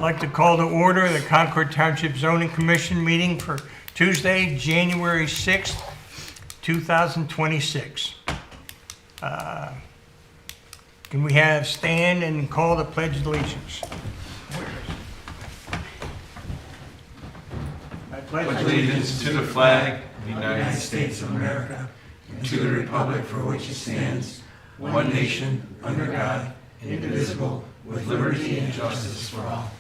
I'd like to call to order the Concord Township Zoning Commission meeting for Tuesday, January 6th, 2026. Can we have stand and call the Pledge of Allegiance? I pledge Allegiance to the flag of the United States of America and to the republic for which it stands, one nation, under God, indivisible, with liberty and justice for all.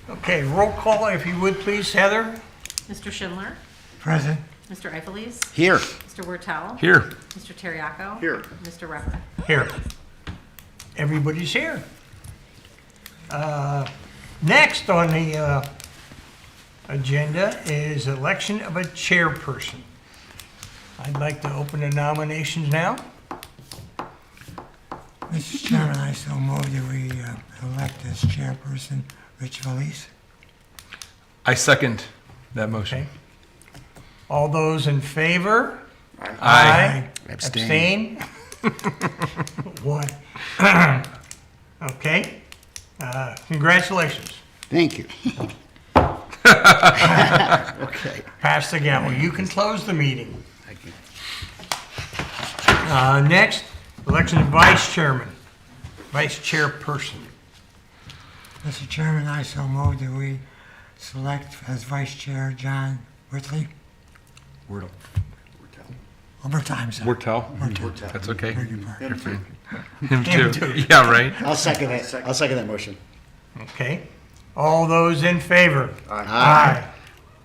Okay, roll call if you would please, Heather. Mr. Schindler? Present. Mr. Eiffelise? Here. Mr. Wertel? Here. Mr. Terriaco? Here. Mr. Repa? Here. Everybody's here. Next on the agenda is election of a chairperson. I'd like to open the nominations now. Mr. Chairman, I so move that we elect as chairperson Rich Valise. I second that motion. Okay. All those in favor? Aye. Abstain? One. Okay. Congratulations. Thank you. Okay. Pass the gavel. You can close the meeting. Thank you. Next, election of vice chairman, vice chairperson. Mr. Chairman, I so move that we select as vice chair John Whitley. Wordle. Overtime, sir. Wortel. Wurtel. That's okay. Beg your pardon. You're free. Him too. Yeah, right. I'll second that motion. Okay. All those in favor? Aye.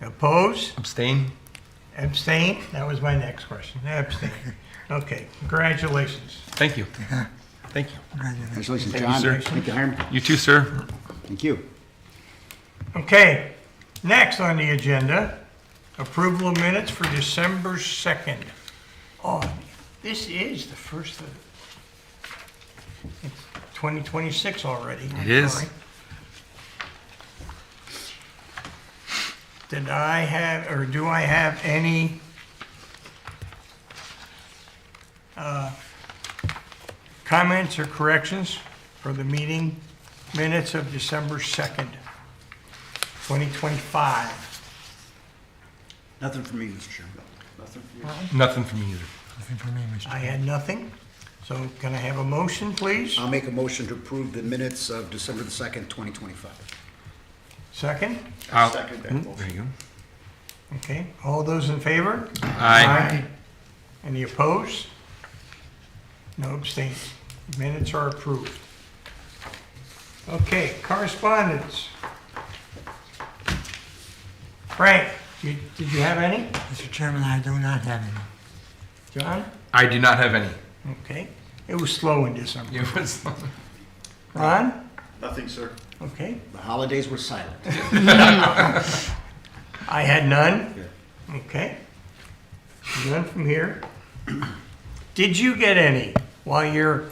Opposed? Abstain. Abstain? That was my next question. Abstain. Okay. Congratulations. Thank you. Thank you. Congratulations, Thank you, John. sir. Thank you, Hiram. You too, sir. Thank you. Okay. Next on the agenda, approval of minutes for December 2nd. Oh, this is the first of 2026 already. It is. Sorry. Did I have, or do I have any comments or corrections for the meeting minutes of December 2nd, 2025? Nothing from me, Mr. Chairman. Nothing from you. Nothing from me either. Nothing for me, Mr. I had nothing, so can I have a motion, please? I'll make a motion to approve the minutes of December the 2nd, 2025. Second? Second that motion. There you go. Okay, all those in favor? Aye. Any opposed? No abstain. Minutes are approved. Okay, correspondence. Frank, did you have any? Mr. Chairman, I do not have any. John? I do not have any. Okay, it was slow in December. It was. Ron? Nothing, sir. Okay, The holidays were silent. I had none. Okay. None from here. Did you get any while you're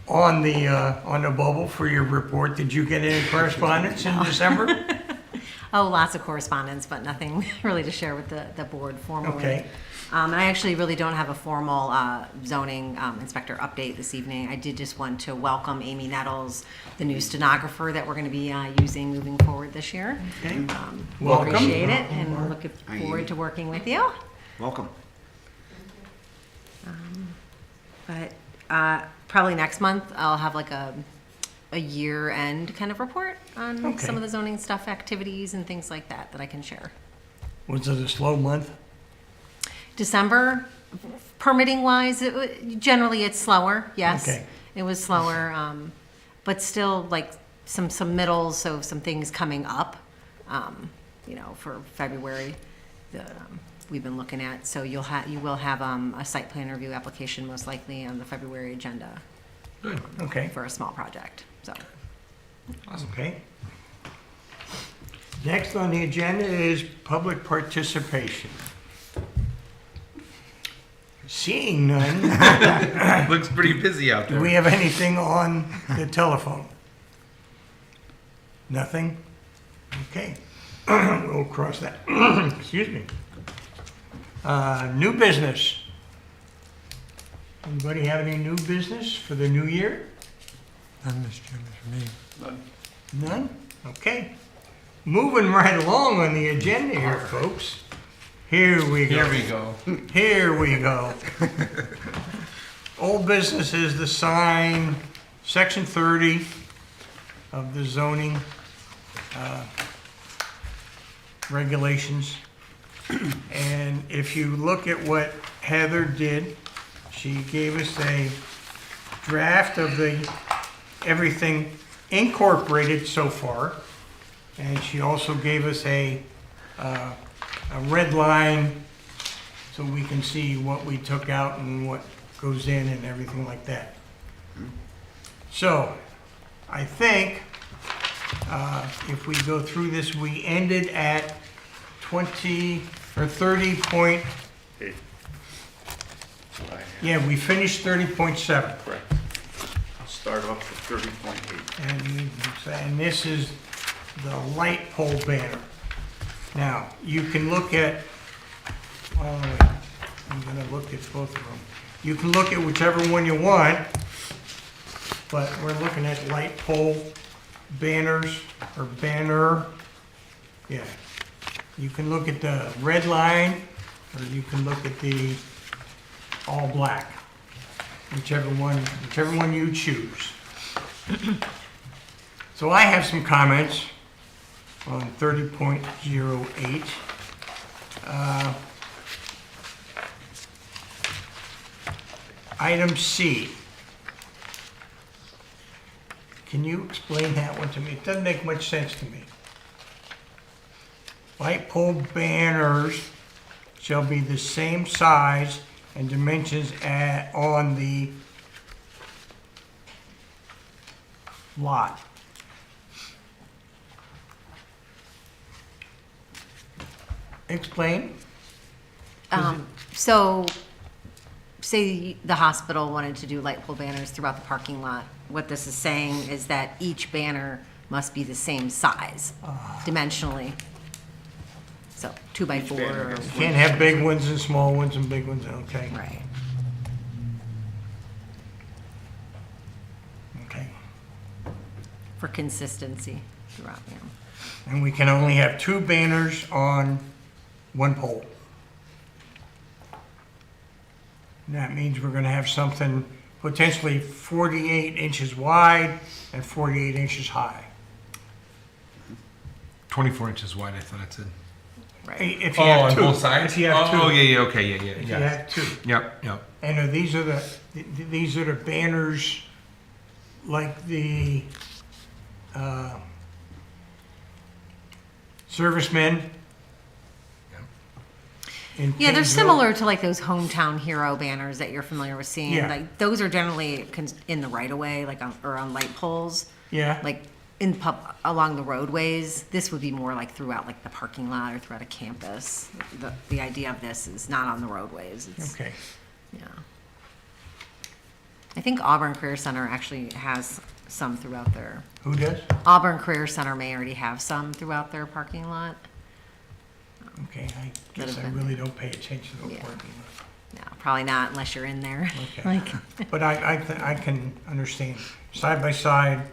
on the bubble for your report? Did you get any correspondence in December? Oh, lots of correspondence, but nothing really to share with the board formally. Okay. And I actually really don't have a formal zoning inspector update this evening. I did just want to welcome Amy Nettles, the new stenographer that we're going to be using moving forward this year. Okay. Welcome. Appreciate it, and looking forward to working with you. Welcome. But probably next month, I'll have like a year-end kind of report on Okay. some of the zoning stuff, activities, and things like that I can share. Was it a slow month? December, permitting-wise, generally it's slower, yes. Okay. It was slower, but still like some middles, so some things coming up, for February. We've been looking at, so you will have a site plan review application most likely on the February agenda Good. Okay. for a small project, so. Okay. Next on the agenda is public participation. Seeing none, Looks pretty busy out do there. we have anything on the telephone? Nothing? Okay. We'll cross that. Excuse me. New business. Anybody have any new business for the new year? None, Mr. Chairman, for me. None? Okay. Moving right along on the agenda here, folks. Here we go. Here we go. Here we go. Old business is the sign, section 30 of the zoning regulations. And if you look at what Heather did, she gave us a draft of everything incorporated so far. And she also gave us a red line so we can see what we took out and what goes in and everything like that. So, I think if we go through this, we ended at 20 or 30 point. Yeah, we finished 30.7. Correct. Start off with 30.8. And this is the light pole banner. Now, you can look at, I'm gonna look at both of them. You can look at whichever one you want, but we're looking at light pole banners, or banner. Yeah. You can look at the red line, or you can look at the all black. Whichever one you choose. So I have some comments on 30.08. Item C. Can you explain that one to me? It doesn't make much sense to me. Light pole banners shall be the same size and dimensions on the lot. Explain. So, say the hospital wanted to do light pole banners throughout the parking lot. What this is saying is that each banner must be the same size, dimensionally. So, 2 by 4. banner Or, gets- Can't have big ones and small ones and big ones, okay. right. Okay. For consistency throughout, yeah. And we can only have 2 banners on 1 pole. And that means we're gonna have something potentially 48 inches wide and 48 inches high. 24 inches wide, I thought it said. Right. If you Oh, have on 2. both sides? If you have 2. Oh, yeah, okay, yeah, If you yeah. have 2. Yep, yep. And these are the banners like the servicemen. in Yeah, they're Painesville. similar to like those hometown hero banners that you're familiar with seeing. Yeah. Like those are generally in the right of way, like or on light poles, Yeah, like along the roadways. This would be more like throughout like the parking lot or throughout a campus. The idea of this is not on the roadways. It's, okay. yeah. I think Auburn Career Center actually has some throughout their. Who does? Auburn Career Center may already have some throughout their parking lot. Okay, I guess have I been- really don't pay attention to the Yeah. parking lot. No, probably not unless you're in there. Okay. Like, But I can understand. Side by side.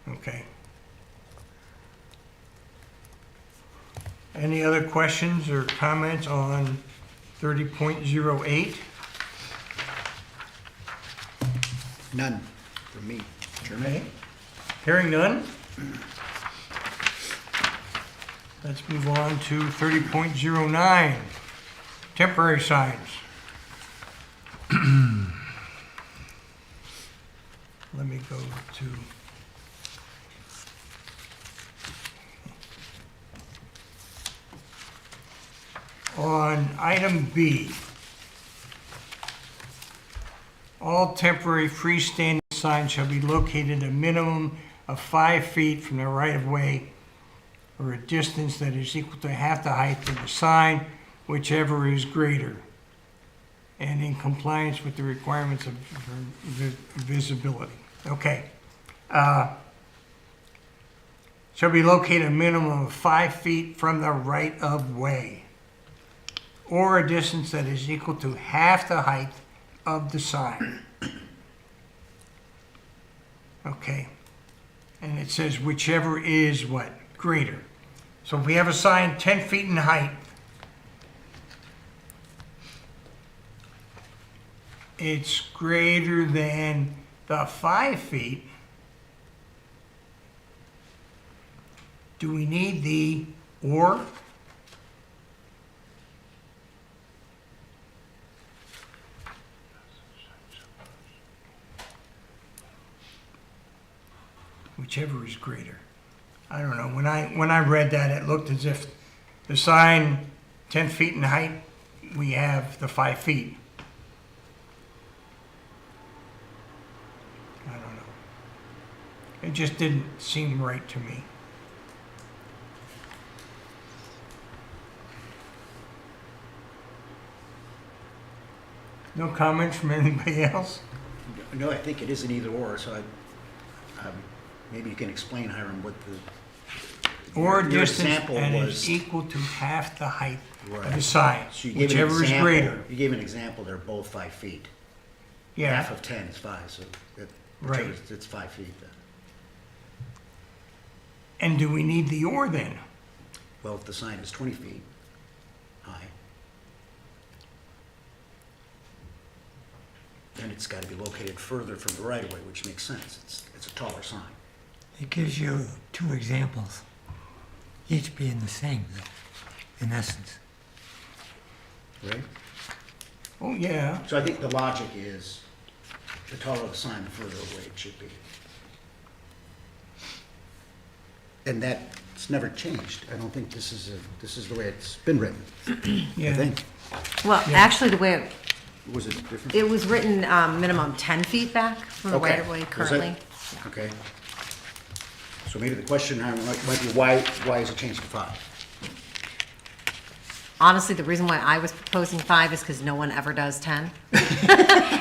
Okay. Any other questions or comments on 30.08? None from me, Chairman. Okay. Hearing none? Let's move on to 30.09, temporary signs. Let me go to. On item B, all temporary freestanding signs shall be located a minimum of 5 feet from the right-of-way or a distance that is equal to half the height of the sign, whichever is greater, and in compliance with the requirements of visibility. Okay. Shall be located a minimum of 5 feet from the right-of-way, or a distance that is equal to half the height of the sign. Okay. And it says whichever is what? Greater. So if we have a sign 10 feet in height, it's greater than the 5 feet, do we need the or? Whichever is greater. I don't know. When I read that, it looked as if the sign 10 feet in height, we have the 5 feet. I don't know. It just didn't seem right to me. No comments from anybody else? No, I think it is an either or, so maybe you can explain, Hiram, what the... Or your distance example and was- is equal to half the height of the Right. sign, So you gave an whichever is example- greater. You gave an example, they're both 5 feet. Yeah, Half of 10 is 5, so Right. it's 5 feet then. and do we need the or then? Well, if the sign is 20 feet high, then it's got to be located further from the right-of-way, which makes sense. It's a taller sign. It gives you two examples, each being the same, in essence. Right? Oh, yeah. So I think the logic is, the taller the sign, the further away it should be. And that's never changed. I don't think this is the way it's been written, I Yeah. think. Well, actually, the way Was it different? it was written, minimum 10 feet back from the Okay. right of way Was it? currently. Okay. So maybe the question Hiram, might be why is it changed to 5? Honestly, the reason why I was proposing 5 is because no one ever does 10.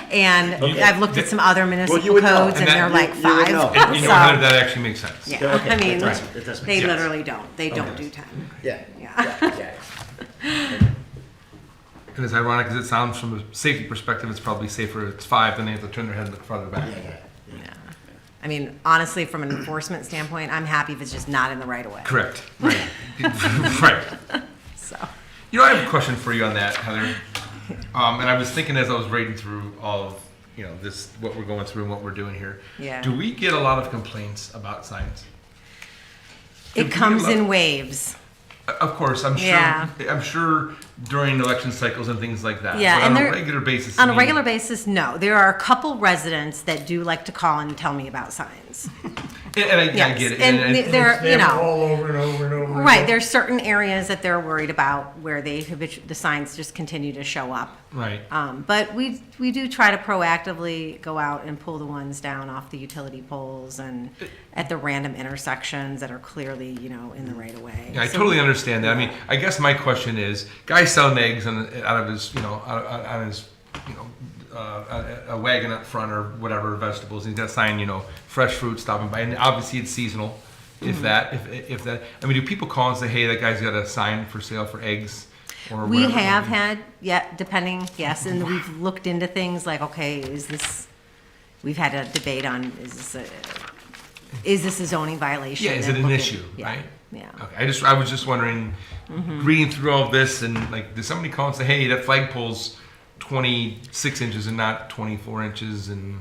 And I've looked at some other you municipal would know, codes and and they're that- like you would 5. know. And you know, So, Heather, that actually makes sense. yeah, Okay, I mean, that does make they sense. literally don't. They don't do 10. Yeah. Yeah. And it's ironic because it sounds from a safety perspective, it's probably safer it's 5 than they have to turn their head and look farther back. Yeah. Yeah. I mean, honestly, from an enforcement standpoint, I'm happy if it's just not in the right of way. Correct. Right. Right. So, You know, I have a question for you on that, Heather. And I was thinking as I was reading through all of, this, what we're going through and what we're doing here. Yeah. Do we get a lot of complaints about signs? it comes in waves. Of course, I'm sure. Yeah. I'm sure during election cycles and things like that. Yeah, But and on a they're- regular basis. On I a mean, regular basis, no. There are a couple residents that do like to call and tell me about signs. And I Yes, get it. and they're, It's them you know, all over and over and over. right, there's certain areas that they're worried about where the signs just continue to show up. Right. But we do try to proactively go out and pull the ones down off the utility poles and at the random intersections that are clearly, in the right of way. Yeah, I So- totally understand that. I mean, I guess my question is, guy selling eggs out of his, on his, a wagon up front or whatever, vegetables. He's got a sign, fresh fruit stopping by, and obviously it's seasonal. Mm-hmm. If that, I mean, do people call and say, hey, that guy's got a sign for sale for eggs, or We whatever? have had, depending, yes, and we've looked into things like, okay, we've had a debate on, is this a zoning violation? Yeah, is And it an look at- issue, yeah, right? Yeah. Okay, I was just wondering, reading through all this, and like, did somebody call and say, hey, that flagpole's 26 inches and not 24 inches, and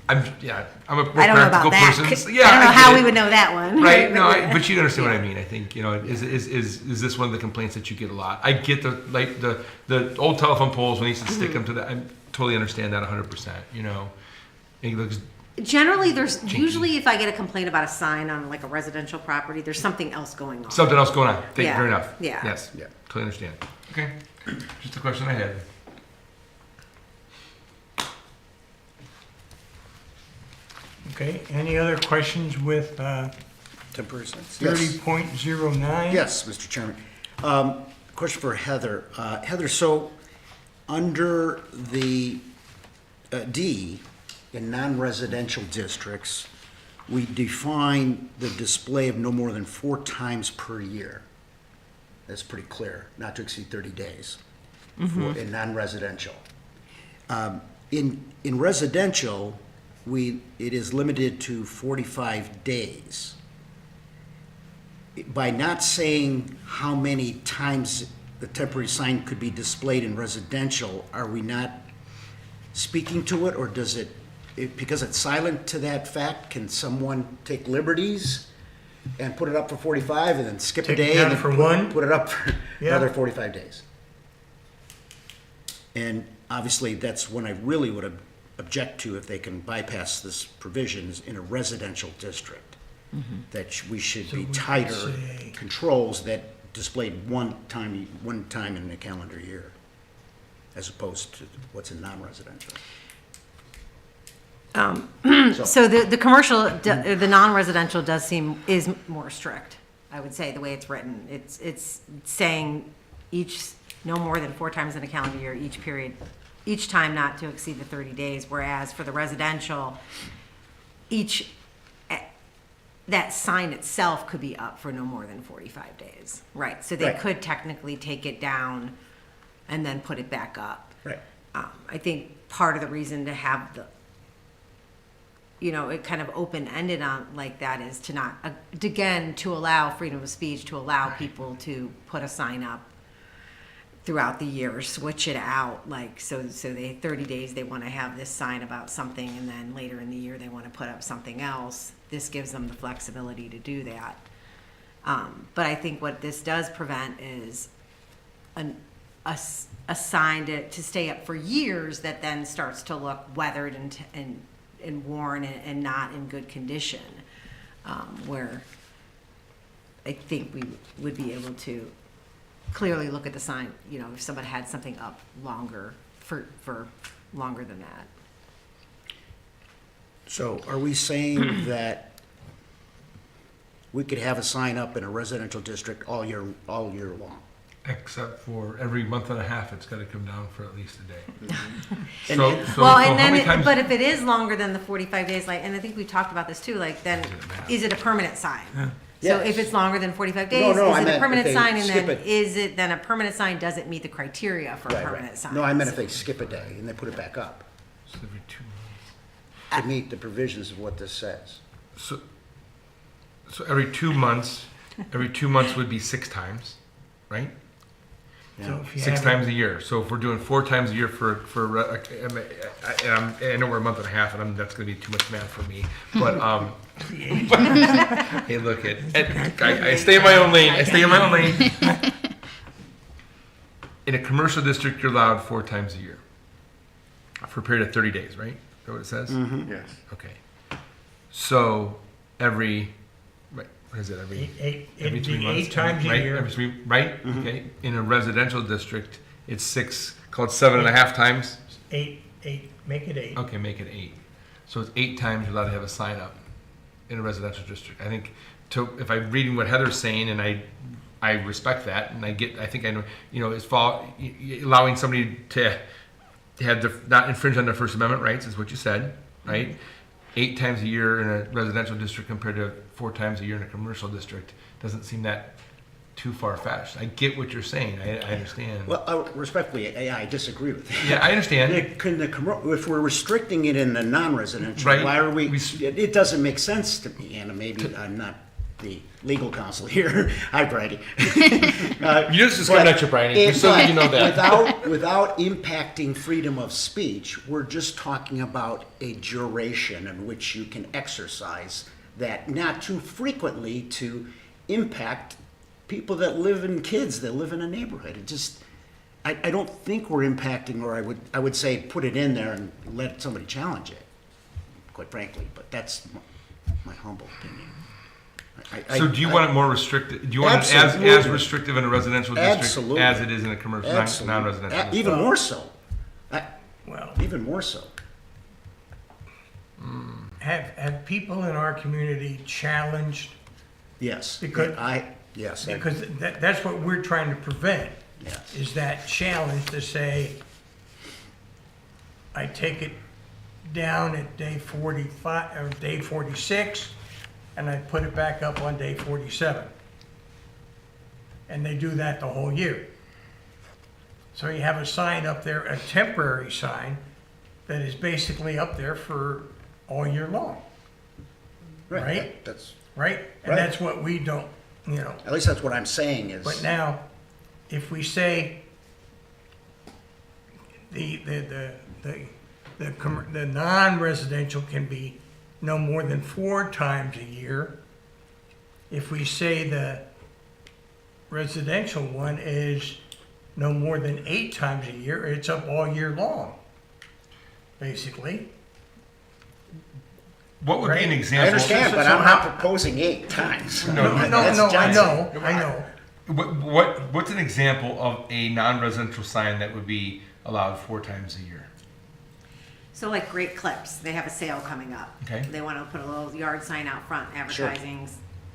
I'm a more I don't know practical about that. person. I don't know get how it. we would know that one. Right? No, but you understand what I mean. I think is this one of the complaints that you get a lot? I get the old telephone poles when they used to stick them to that. I totally understand that 100%. It looks Generally, there's usually if I get a complaint about a sign on like a residential property, there's something else going on. something else going on. Yeah. Fair enough. Yeah. Yes. Yeah. Totally understand. Okay. Just a question I had. Okay, any other questions with Temporary signs? Yes. 30.09? Yes, Mr. Chairman. Question for Heather. Heather, so under the D, in non-residential districts, we define the display of no more than 4 times per year. That's pretty clear, not to exceed 30 days in non-residential. In residential, it is limited to 45 days. By not saying how many times the temporary sign could be displayed in residential, are we not speaking to it, or does it, because it's silent to that fact, can someone take liberties and put it up for 45 and then skip a Take it day down and for then one? put it up for Yeah. another 45 days? And obviously, that's when I really would object to if they can bypass this provisions in a residential district. That we should So be we could tighter say- controls that displayed one time in the calendar year, as opposed to what's in non-residential. So the commercial, the non-residential is more strict, I would say, the way it's written. It's saying no more than 4 times in a calendar year, each time not to exceed the 30 days, whereas for the residential, that sign itself could be up for no more than 45 days. Right, so they Right. could technically take it down and then put it back up. Right. I think part of the reason to have it kind of open-ended on like that is to not, again, to allow freedom of speech, to allow people to put a sign up throughout the year, switch it out, like, so they, 30 days, they want to have this sign about something, and then later in the year, they want to put up something else. This gives them the flexibility to do that. But I think what this does prevent is a sign to stay up for years that then starts to look weathered and worn and not in good condition, where I think we would be able to clearly look at the sign, if someone had something up longer, for longer than that. So are we saying that we could have a sign up in a residential district all year long? Except for every month and a half, it's gotta come down for at least a day. And- So Well, how and many then, times- but if it is longer than the 45 days, like, and I think we talked about this too, like, then, Doesn't matter. is it a permanent sign? So Yes. if it's longer than 45 No, days, no, I is it meant a if permanent they sign, and skip then, it. is it then a permanent sign, doesn't meet the criteria for a Right, permanent right. sign? No, I meant if they skip a day and they put it back up So every 2 months. to meet the provisions of what this says. So every 2 months would be 6 times, right? So if you 6 have- times a year. So if we're doing 4 times a year I know we're a month and a half, and that's going to be too much math for me. But hey, look I stay in my own lane. In a commercial district, you're allowed 4 times a year for a period of 30 days, right? Is that what it says? Yes. Okay. So every, what is it? It'd be 8 times a right? year. Every 3, right? Okay. In a residential district, it's 6, called 7.5 times. 8, make it 8. Okay, make it 8. So it's 8 times you're allowed to have a sign up in a residential district. I think if I'm reading what Heather's saying, and I respect that, and I think I know, it's allowing somebody to have not infringe on their First Amendment rights is what you said, right? 8 times a year in a residential district compared to 4 times a year in a commercial district doesn't seem that too far-fetched. I get what you're saying. I understand. Well, respectfully, I disagree with that. Yeah, I understand. If we're restricting it in the non-residential, Right. why are it doesn't make sense to me, Anna. Maybe I'm not the legal counsel here. Hi, Brady. You're just discriminating, Brian. Just so that you know that. Without impacting freedom of speech, we're just talking about a duration in which you can exercise that, not too frequently to impact people that live in a neighborhood. It just, I don't think we're impacting, or I would say put it in there and let somebody challenge it, quite frankly, but that's my humble opinion. So do you want it more restricted? Do you want it as Absolutely. restrictive in a residential district Absolutely. as it is in a commercial, Absolutely. non-residential district? Even more so. Well, Even more so. have people in our community challenged, Yes. Because- Yes. because that's what we're trying to prevent, Yes. is that challenge to say, I take it down at day 45, or day 46, and I put it back up on day 47. And they do that the whole year. So you have a sign up there, a temporary sign, that is basically up there for all year long, right? That's, right? And Right. that's what we don't, at least that's what I'm saying is. but now, if we say the non-residential can be no more than 4 times a year, if we say the residential one is no more than 8 times a year, it's up all year long, basically. What would be an Right. example? I understand, So- but so I'm how- not proposing 8 times. No, I That's know, Johnson. I know. What's an example of a non-residential sign that would be allowed 4 times a year? So like Great Clips, they have a sale coming up. Okay. They want to put a little yard sign out front advertising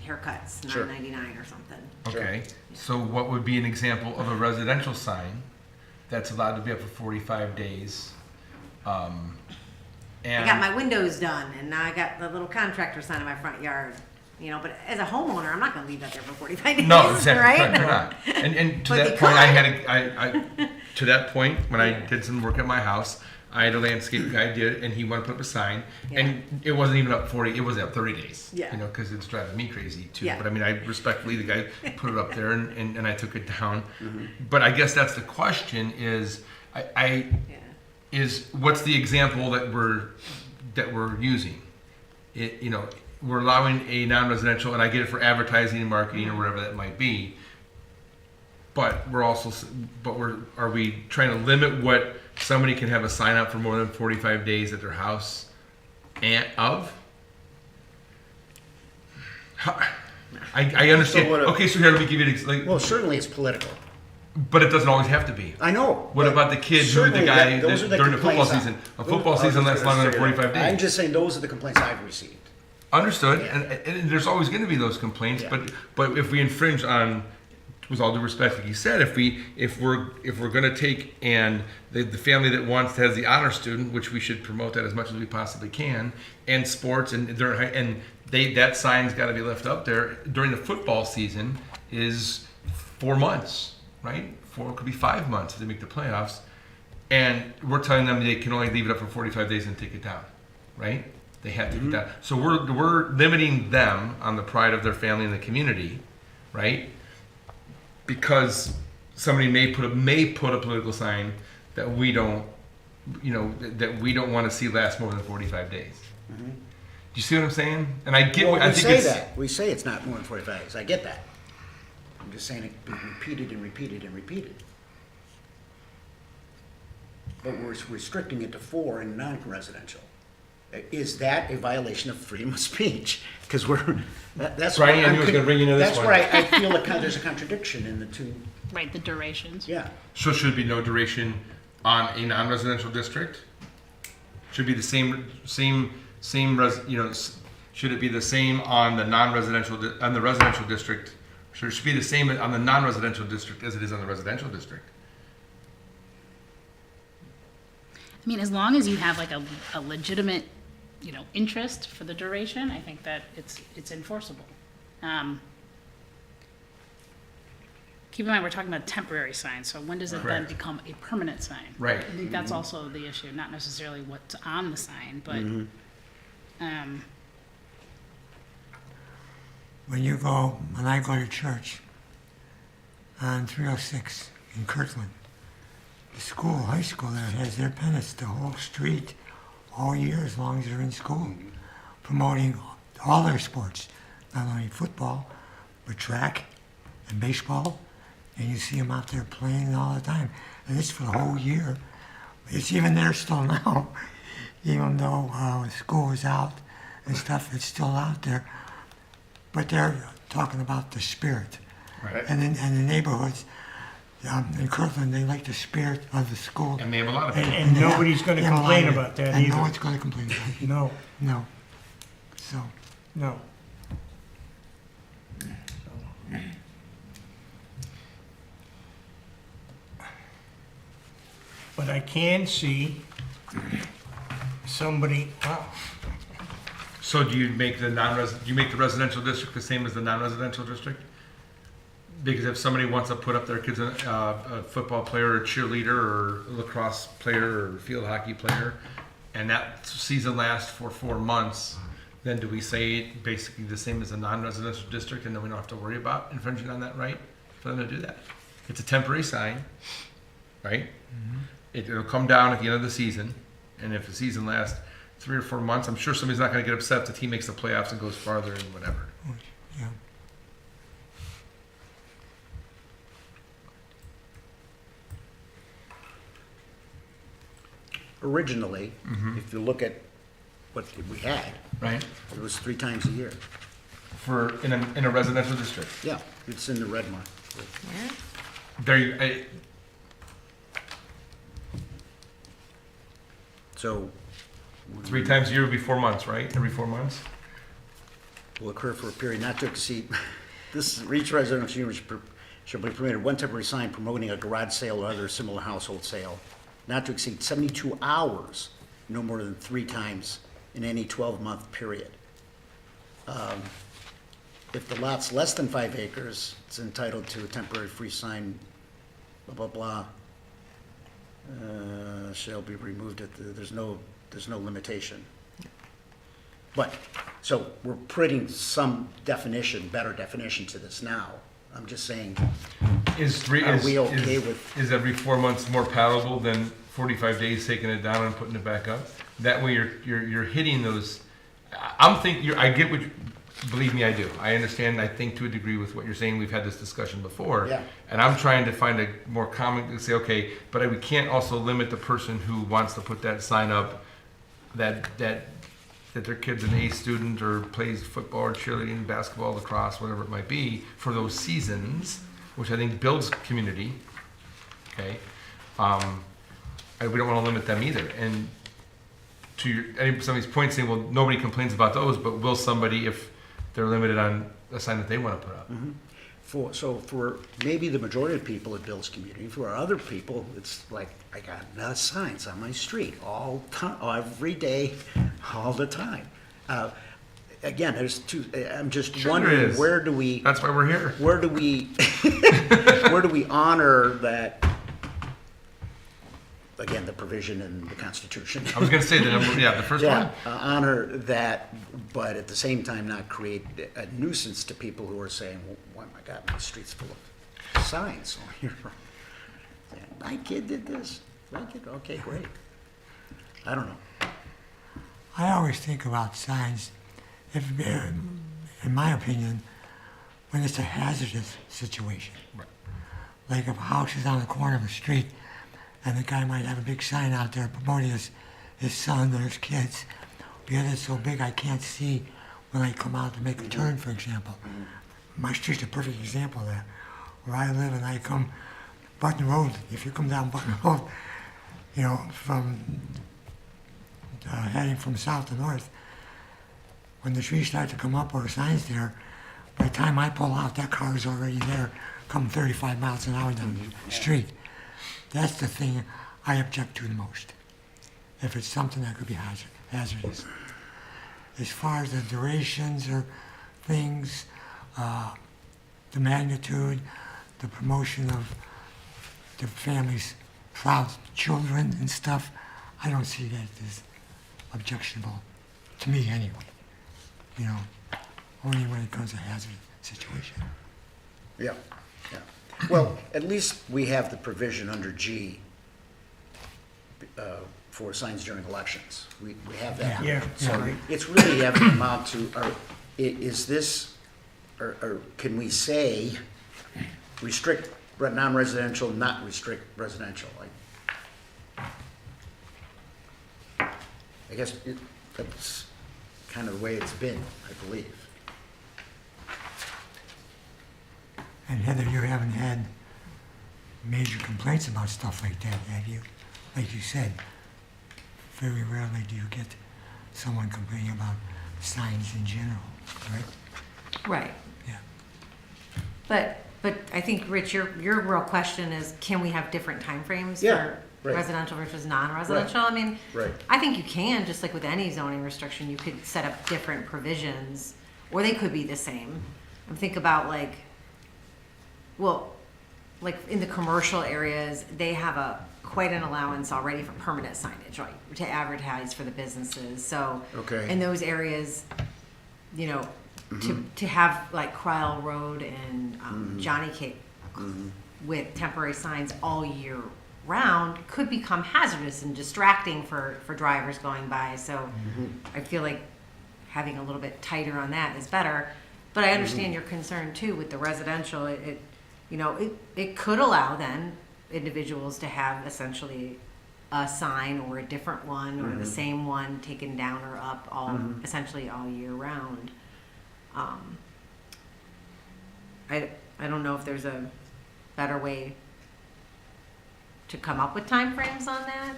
haircuts, Sure. $9.99 or something. Sure. Okay, so what would be an example of a residential sign that's allowed to be up for 45 days? I And got my windows done, and now I got the little contractor sign in my front yard. But as a homeowner, I'm not going to leave that there for 45 days. no, exactly, right? correct, you're not. And to But that they point, I could. had to that point when I did some work at my house, I had a landscape guy did, and he wanted to put up a sign, and it wasn't even up 40, it was up 30 days. Yeah. Because it's driving me crazy too. Yeah. But I mean, I respectfully, the guy put it up there, and I took it down. But I guess that's the question: is Yeah. is what's the example that we're using? We're allowing a non-residential, and I get it for advertising and marketing or whatever that might be. But are we trying to limit what somebody can have a sign up for more than 45 days at their house of? I understand. So what Okay, so here, let me give you an Well, certainly it's political. but it doesn't always have to be. I know. What but about the kid who the certainly guy those are the during the football complaints season? A I- football I was season just lasts gonna longer than say 45 that. I'm days. just saying those are the complaints I've received. Understood, Yeah. and there's always going to be those complaints. Yeah. But if we infringe on, with all due respect, like you said, if we're going to take and the family that has the honor student, which we should promote that as much as we possibly can, and sports that sign's got to be left up there during the football season is 4 months, right? It could be 5 months if they make the playoffs, and we're telling them they can only leave it up for 45 days and take it down, right? They have to do that. So we're limiting them on the pride of their family and the community, right? Because somebody may put a political sign that we don't want to see last more than 45 days. Do you see what I'm saying? And I get. Well, I we think say it's, that. We say it's not more than 45 days. I get that. I'm just saying it being repeated and repeated and repeated. But we're restricting it to 4 in non-residential. Is that a violation of freedom of speech? Because that's Brian, where I I'm knew I was gonna bring you into this That's one. where I feel there's a contradiction in the two. Right, the durations. Yeah. So should be no duration on a non-residential district. Should be the same. Should it be the same on the non-residential on the residential district? Should it be the same on the non-residential district as it is on the residential district? I mean, as long as you have like a legitimate, interest for the duration, I think that it's enforceable. Keep in mind, we're talking about temporary signs, so when does it then Correct. become a permanent sign? Right. I think that's also the issue, not necessarily what's on the sign, but, When I go to church on 306 in Kirtland, the high school there has their pennants the whole street all year as long as they're in school, promoting all their sports, not only football, but track and baseball, and you see them out there playing all the time. And it's for the whole year. It's even there still now, even though school is out and stuff, it's still out there. But they're talking about the spirit. Right. And in the neighborhoods, in Kirtland, they like the spirit of the school. And they have a lot of people. And nobody's going to they have a lot complain of it. about that And either. no one's going to complain about it. No, No. So, no. But I can see somebody, wow, So do you make the residential district the same as the non-residential district? Because if somebody wants to put up their kids a football player or cheerleader or lacrosse player or field hockey player, and that season lasts for 4 months, then do we say basically the same as a non-residential district, and then we don't have to worry about infringing on that right for them to do that? It's a temporary sign, right? It'll come down at the end of the season, and if the season lasts 3 or 4 months, I'm sure somebody's not going to get upset if the team makes the playoffs and goes farther and whatever. Yeah. Originally, if you look at what we had, Right? it was 3 times a year. For in a residential district. Yeah, it's in the red mark. Where? There you, So 3 times a year would be 4 months, right? Every 4 months. will occur for a period not to exceed, this, each residential unit shall be permitted one temporary sign promoting a garage sale or other similar household sale, not to exceed 72 hours, no more than 3 times in any 12-month period. If the lot's less than 5 acres, it's entitled to a temporary free sign, blah, blah, blah. Shall be removed at the, there's no limitation. But, so we're putting some definition, better definition to this now. I'm just saying, Are we okay with- Is every 4 months more palatable than 45 days taking it down and putting it back up? That way you're hitting those. I get what. Believe me, I do. I understand. I think to a degree with what you're saying. We've had this discussion before. Yeah. And I'm trying to find a more common to say, okay, but we can't also limit the person who wants to put that sign up that their kid's an A student or plays football or cheerleading, basketball, lacrosse, whatever it might be, for those seasons, which I think builds community. Okay. We don't want to limit them either. And to somebody's point, saying, well, nobody complains about those, but will somebody if they're limited on a sign that they want to put up? for maybe the majority of people, it builds community. For other people, it's like, I got signs on my street every day, all the time. Again, there's two, I'm just Sure there wondering, is. where do we, That's why we're here. where do we, where do we honor that, again, the provision in the Constitution? I was going to say the number, the first Yeah, one. honor that, but at the same time not create a nuisance to people who are saying, well, my God, my street's full of signs. So you're, my kid did this. My kid, okay, great. I don't know. I always think about signs, in my opinion, when it's a hazardous situation. Right. Like if a house is on the corner of a street and the guy might have a big sign out there promoting his son or his kids, because it's so big I can't see when I come out to make a turn, for example. My street's a perfect example of that. Where I live and I come Button Road, if you come down Button Road, from heading from south to north, when the trees start to come up or the signs there, by the time I pull out, that car is already there, coming 35 miles an hour down the street. That's the thing I object to the most, if it's something that could be hazardous. As far as the durations or things, the magnitude, the promotion of the family's proud children and stuff, I don't see that as objectionable, to me anyway. Only when it comes to hazard situation. Yeah, yeah. Well, at least we have the provision under G for signs during elections. We have that. Yeah, So right. it's really having to amount to, is this, or can we say restrict non-residential, not restrict residential? I guess that's kind of the way it's been, I believe. And Heather, you haven't had major complaints about stuff like that, have you? Like you said, very rarely do you get someone complaining about signs in general, right? Right. Yeah. But I think, Rich, your real question is, can we have different timeframes Yeah, for right. residential versus non-residential? I mean, Right. I think you can, just like with any zoning restriction, you could set up different provisions, or they could be the same. I'm thinking about like in the commercial areas, they have a quite an allowance already for permanent signage, right, to advertise for the businesses, so. Okay. In those areas, you know, to have like Cryle Road and Johnny Cake with temporary signs all year round could become hazardous and distracting for drivers going by, so I feel like having a little bit tighter on that is better. But I understand your concern too with the residential. It you know, it could allow then individuals to have essentially a sign or a different one or the same one taken down or up all essentially all year round. I don't know if there's a better way to come up with timeframes on that.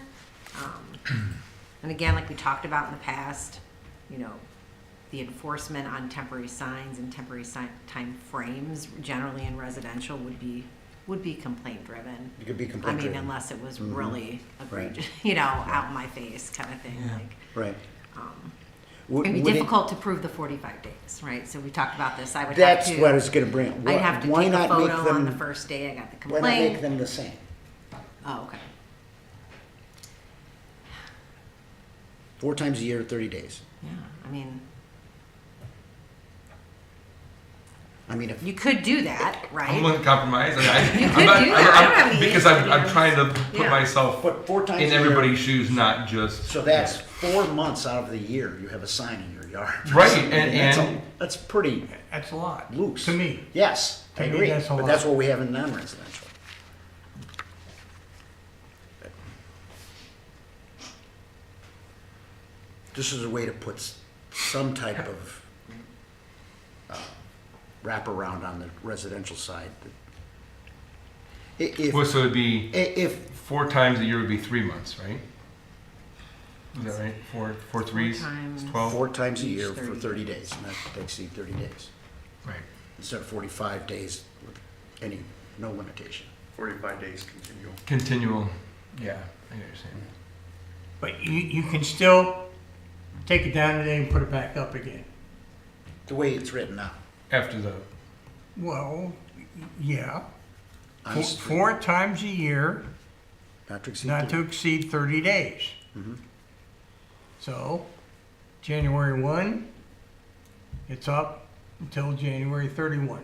And again, like we talked about in the past, you know, the enforcement on temporary signs and temporary time frames generally in residential would be complaint driven. It could be I complaint mean, driven. unless it was really Right. egregious, you know, out in my face kind of thing. Yeah. Like, Right. it'd be Would it- difficult to prove the 45 days, right? So we talked about this. I would That's have to. what I was gonna bring. I'd have to Why take a not make photo on the them? first day I got the Why not make complaint. them the same? Oh, okay. 4 times a year, 30 days. Yeah, I mean, If you could do that, I'm right? willing to compromise. You could do that. I don't have any Because issue, I'm yeah. trying to put Yeah. myself but 4 times in a year. everybody's shoes, not just. So that's 4 months out of the year you have a sign in your yard. Right, That's and- that's pretty That's a lot. loose. To me. Yes, I To me, agree. that's a But lot. that's what we have in non-residential. This is a way to put some type of wraparound on the residential side. If, Well, so it'd be if 4 times a year would be 3 months, right? Is that right? Four threes? times. It's 12? 4 times a Each year for 30 30 days, not to exceed 30 days, Right. instead of 45 days with no limitation. 45 days continual. Continual. Yeah, I understand. But you can still take it down today and put it back up again. The way it's written now. After the, Well, yeah. I'm 4 times a year, Not to exceed. not 30. to exceed 30 days. So, January 1, it's up until January 31.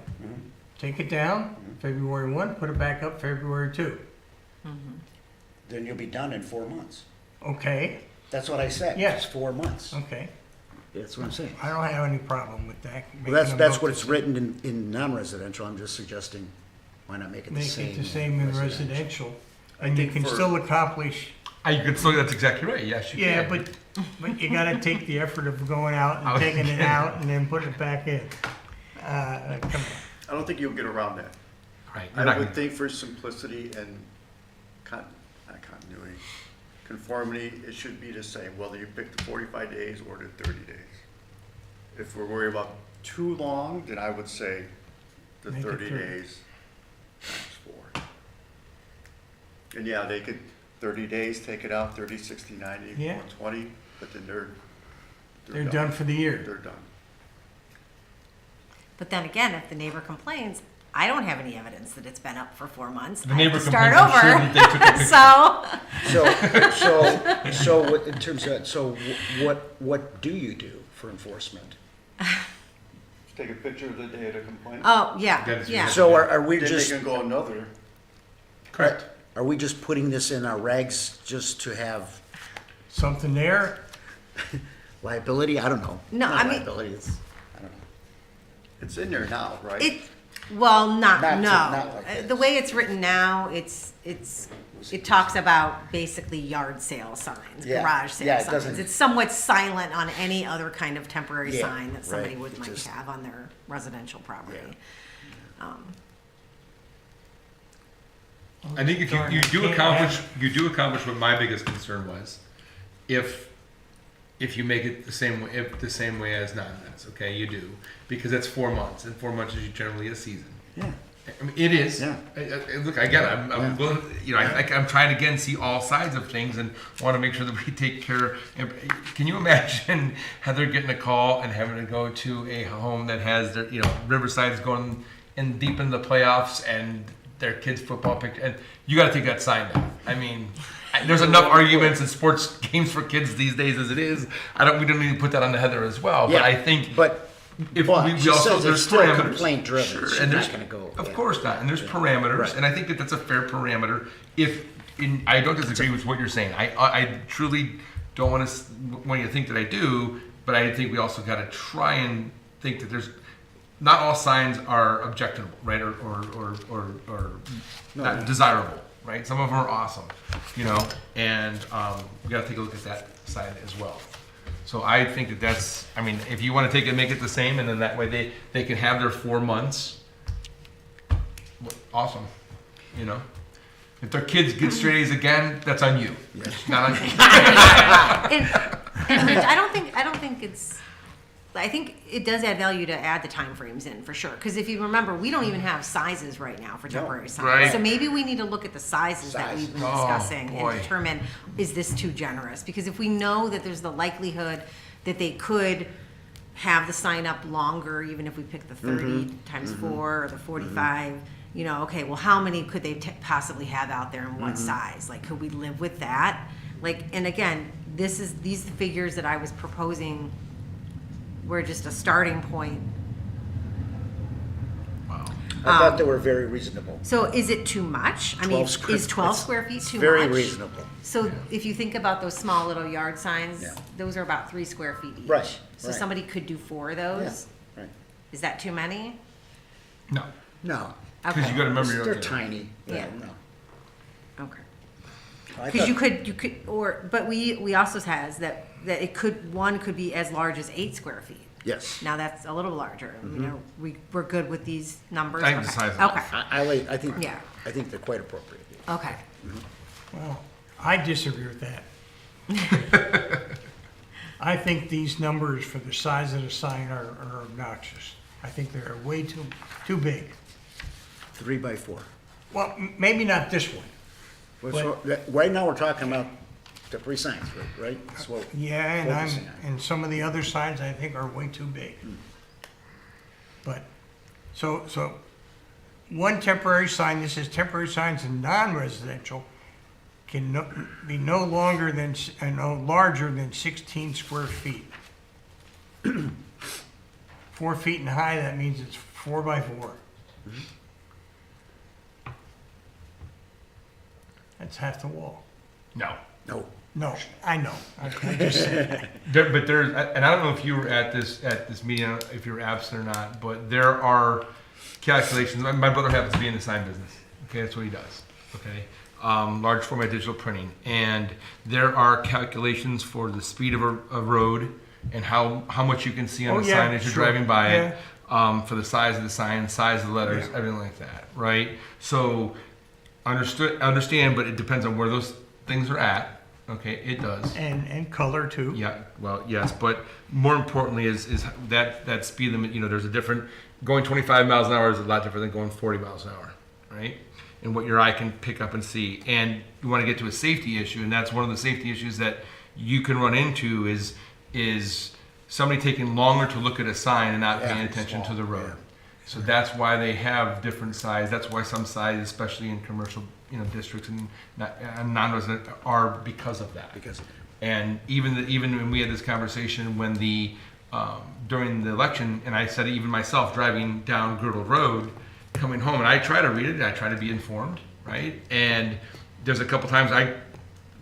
Take it down, February 1, put it back up February 2. Then you'll be done in 4 months. Okay, That's what I said. Yes. It's 4 months. okay. That's what I'm saying. I don't have any problem with that. Well, that's what it's written in non-residential. I'm just suggesting, why not make it the Make same? it the same in residential. I And you think can for- still accomplish, you could still, that's exactly right. Yes, you yeah, can. but you gotta take the effort of going out and taking it out and then putting it back in. Come on. I don't think you'll get around that. Right. I You're not would gonna- think for simplicity and not continuity, conformity, it should be the same, whether you pick the 45 days or the 30 days. If we're worried about too long, then I would say the Make it 30 30. days times 4. And yeah, they could, 30 days, take it out, 30, 60, 90, Yeah. 120, but then They're done for the year. They're done. But then again, if the neighbor complains, I don't have any evidence that it's been up for 4 months. The I have neighbor to start complains, I'm sure over. that they took a picture. So, So what- in terms of, what do you do for enforcement? Just take a picture of the day of the complaint. oh, yeah, That is yeah. So are we Then they just, can go another. Correct. are we just putting this in our regs just to have Something there, liability? I don't know. No, Not I mean- liability, it's, I don't know. It's in there now, right? It, well, Not no. like this. The way it's written now, it talks about basically yard sale signs, Yeah. garage sale Yeah, it signs. doesn't- It's somewhat silent on any other kind of temporary Yeah, sign that somebody right. would It might just- have on their residential property. I think if you do accomplish what my biggest concern was, if you make it the same way as non-res, okay, you do, because that's 4 months, and 4 months is generally a season. Yeah. I mean, it is. Yeah. Look, I get it. I'm willing, I'm trying to again see all sides of things and want to make sure that we take care. Can you imagine Heather getting a call and having to go to a home that has their, Riverside's going in deep in the playoffs and their kids' football picture, and you got to take that sign down. I mean, there's enough arguments in sports games for kids these days as it is. We don't need to put that on the Heather as well. But I think But if but we she also says there's it's still parameters. complaint driven. Sure, She's and not there's going to go. of yeah. course not, and there's parameters, Right. and I think that's a fair parameter. I don't disagree with what you're saying. I truly don't want you to think that I do, but I think we also got to try and think that there's not all signs are objectionable, right, or not desirable, right? Some of them are awesome, and we got to take a look at that side as well. So I think that's. I mean, if you want to take it, make it the same, and then that way they can have their 4 months. Awesome, If their kids get straight A's again, that's on you. Not on me. And Rich, I don't think it's. I think it does add value to add the time frames in for sure. Because if you remember, we don't even have sizes right now for temporary signs. Right. So maybe we need to look at the sizes that we've been Oh, discussing boy. and determine, is this too generous? Because if we know that there's the likelihood that they could have the sign up longer, even if we pick the 30 times 4 or the 45, okay, well, how many could they possibly have out there and what size? Like, could we live with that? Like, and again, these figures that I was proposing were just a starting point. Wow. I thought they were very reasonable. So is it too much? I mean, 12 square- is 12 it's- square feet it's too very much? reasonable. So if you think about those small little yard signs, Yeah. those are about 3 square feet each. Right, So right. somebody could do 4 of those? Right. Is that too many? No, No, because you got to Okay, remember they're you're tiny. Yeah. No. okay. I Because thought- you could, but we also has that it could be as large as 8 square feet. Yes. Now that's a little larger. We're good with these numbers? I think the Okay. size is Okay, I think. Yeah. I think they're quite appropriate. okay. Well, I disagree with that. I think these numbers for the size of the sign are obnoxious. I think they're way too big. 3 by 4. Well, maybe not this one. Right now, we're talking about temporary signs, right? That's what Yeah, we're focusing on. and some of the other signs I think are way too big. But, so one temporary sign, this is temporary signs in non-residential, can be no larger than 16 square feet. 4 feet in high, that means it's 4 by 4. That's half the wall. no. No. No, I know. I just said that. But there's, and I don't know if you were at this meeting, if you were absent or not, but there are calculations. My brother happens to be in the sign business. Okay, that's what he does. Okay, large format digital printing, and there are calculations for the speed of a road and how much you can see on Oh, the yeah, sign as you're sure. driving by Yeah. it, for the size of the sign, size of the letters, Yeah. everything like that, right? So understand, but it depends on where those things are at. Okay, it does. And color too. Yeah, well, yes, but more importantly is that speed limit. There's a different going 25 miles an hour is a lot different than going 40 miles an hour, right? And what your eye can pick up and see. And you want to get to a safety issue, and that's one of the safety issues that you can run into is somebody taking longer to look at a sign and not paying attention to the road. Yeah. So that's why they have different size. That's why some sizes, especially in commercial, districts and non-resident, are because of that. Because of And even when we had this conversation when during the election, and I said even myself driving down Girdle Road, coming home, and I try to read it, and I try to be informed, right? And there's a couple times I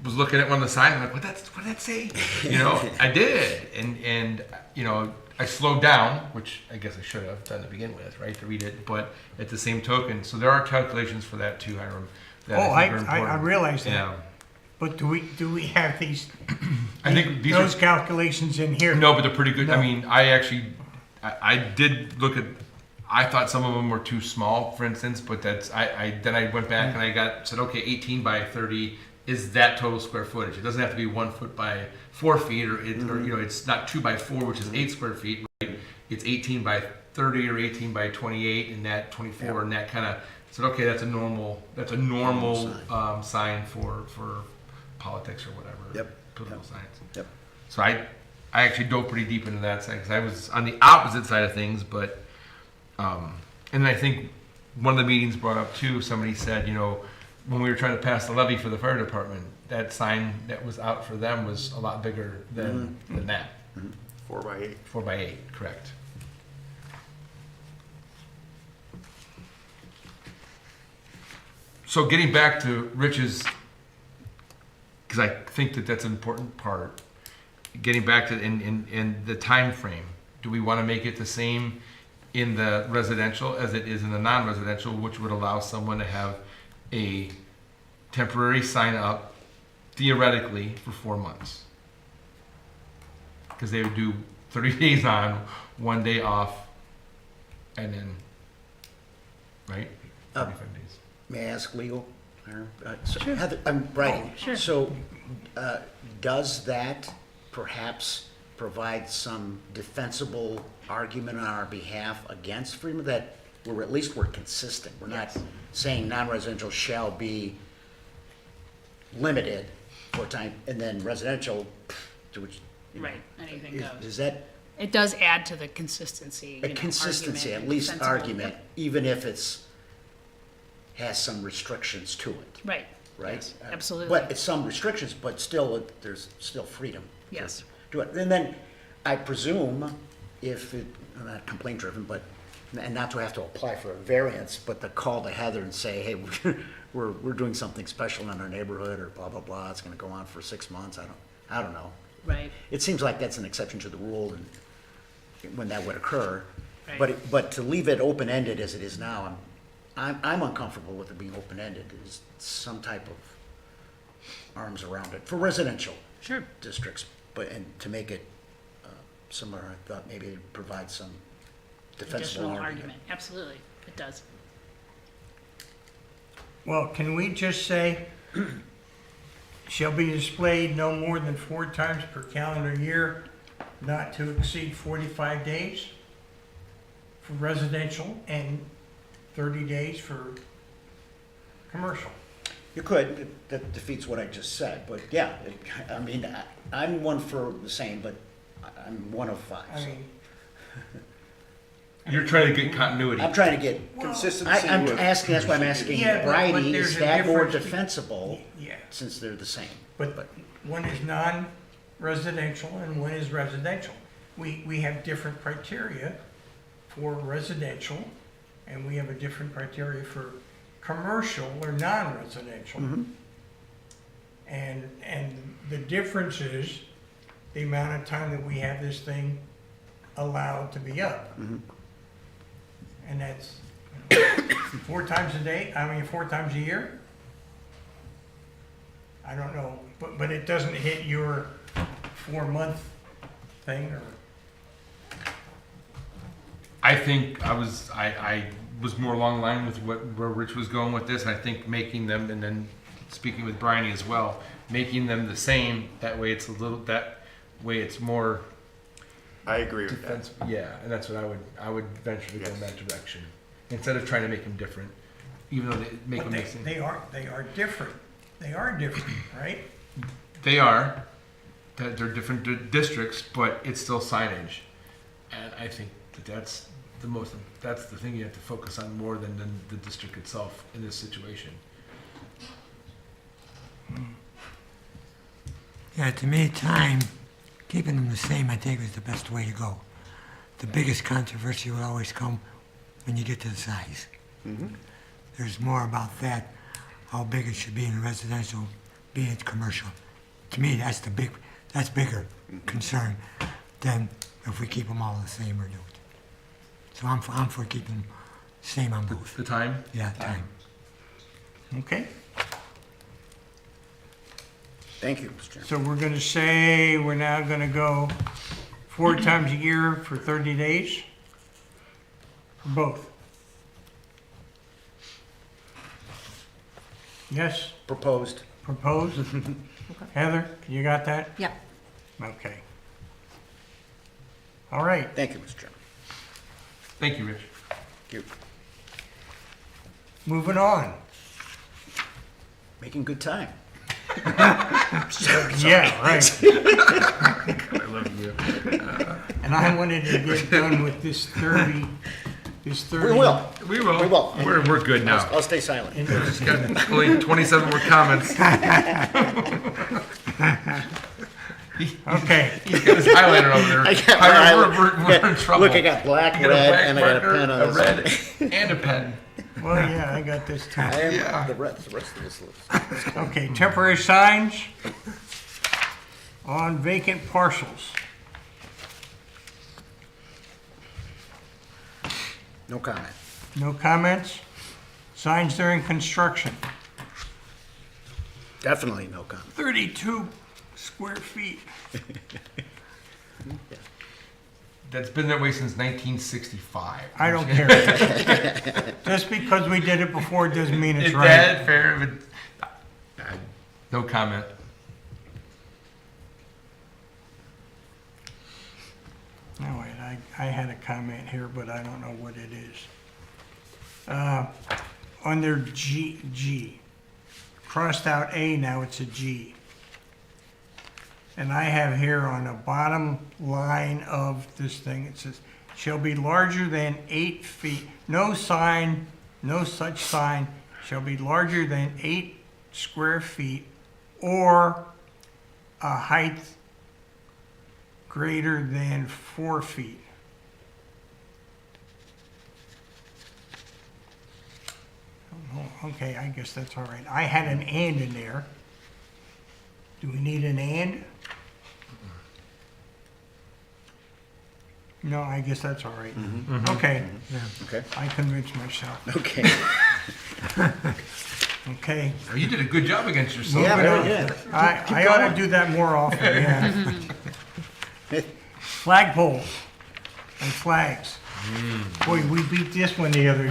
was looking at one of the signs, and I'm like, what did that say? I did, and I slowed down, which I guess I should have done to begin with, right, to read it. But at the same token, so there are calculations for that too, Hiram. That Oh, I think are I important. realize that. Yeah. But do we have I think these those are calculations in here? no, but they're pretty good. No. I mean, I did look at. I thought some of them were too small, for instance, but then I went back and I said, okay, 18 by 30 is that total square footage. It doesn't have to be 1 foot by 4 feet, or it's not 2 by 4, which is 8 square feet. Right? It's 18 by 30 or 18 by 28, and that 24, and that kind of said, okay, that's a normal sign for politics or whatever. Yep. Political science. Yep. So I actually dove pretty deep into that side because I was on the opposite side of things, but and I think one of the meetings brought up too, somebody said, you know, when we were trying to pass the levy for the fire department, that sign that was out for them was a lot bigger than that. 4x8. 4x8, correct. So getting back to Rich's, because I think that that's an important part, getting back to in the time frame, do we want to make it the same in the residential as it is in the non-residential, which would allow someone to have a temporary sign up theoretically for 4 months? Because they would do 30 days on, 1 day off, and then, right? 45 days. May I ask legal? Heather, I'm writing. Sure. So, does that perhaps provide some defensible argument on our behalf against Freeman, that we're, at least we're consistent? We're not saying non-residential shall be limited for time, and then residential, to which, you know, Right, anything goes. is that It does add to the consistency. a you know, consistency, argument at least sensible. argument, even if it's, has some restrictions to it, Right. right? Yes, absolutely. But it's some restrictions, but still, there's still freedom. to Yes. Do it. And then, I presume, if it, not complaint driven, but, and not to have to apply for a variance, but to call to Heather and say, hey, we're doing something special in our neighborhood, or blah, blah, blah, it's gonna go on for 6 months, I don't know. Right. It seems like that's an exception to the rule, and when that would occur. Right. But to leave it open-ended as it is now, I'm uncomfortable with it being open-ended. There's some type of arms around it for residential Sure. districts, and to make it similar, I thought maybe it'd provide some defensible Additional argument. Absolutely, it does. Well, can we just say, shall be displayed no more than 4 times per calendar year, not to exceed 45 days for residential and 30 days for commercial? You could, that defeats what I just said, but yeah, I mean, I'm one for the same, but I'm one of 5. I so. mean, You're trying to get continuity. I'm trying to get, Consistency I'm with. asking, that's why I'm asking Yeah, but Bridie, there's is a that more difference defensible yeah, since they're the same? but one is non-residential and one is residential. We have different criteria for residential, and we have a different criteria for commercial or non-residential. And the difference is the amount of time that we have this thing allowed to be up. And that's, 4 times a day, 4 times a year? I don't know, but it doesn't hit your 4-month thing, or? I think I was more along the line with where Rich was going with this. I think making them, and then speaking with Bryony as well, making them the same. That way it's it's more I agree with that. defensive. Yeah, and that's what I would venture to go in that direction instead of trying to make them different, even though they make But them the same. they are different. They are different, right? They are. They're different districts, but it's still signage, and I think that's the thing you have to focus on more than the district itself in this situation. Yeah, to me, keeping them the same, I think, is the best way to go. The biggest controversy will always come when you get to the size. There's more about that, how big it should be in residential, be it commercial. To me, that's bigger concern than if we keep them all the same or do it. So I'm for keeping them same on both. The time? Yeah, time. Okay, Thank you, Mr. Chairman. so we're gonna say, we're now gonna go 4 times a year for 30 days? For both? Yes, Proposed. proposed? Heather, you got that? Yep. Okay. All right, Thank you, Mr. Chairman. Thank you, Rich. Thank you. moving on. Making good time. Yeah, right. I love you. And I wanted to get done with this 30 is 30. We will. We will. We will. We're good now. I'll stay silent. Just got only 27 more comments. Okay, He's got his highlighter over there. I got my We're in trouble. Look, I got black, You got a red, black and I got a marker, pen on a this. red, and a pen. well, yeah, I got this too. I am Yeah. the rest of this list. Okay, temporary signs on vacant parcels. No comment. No comments? Signs during construction, Definitely no comment. 32 square feet. That's been that way since 1965. I don't care. Just because we did it before doesn't mean it's Is right. that fair? No comment. No, wait, I had a comment here, but I don't know what it is. Under G, crossed out A, now it's a G. And I have here on the bottom line of this thing, it says, shall be larger than 8 feet. No sign, no such sign shall be larger than 8 square feet or a height greater than 4 feet. Oh, okay, I guess that's all right. I had an and in there. Do we need an and? No, I guess that's all right. Okay, Okay. I convinced myself. Okay. Okay. Oh, you did a good job against yourself. Yeah, Moving very on. good. I ought to do that more often, yeah. Flagpole and flags. Boy, we beat this one the other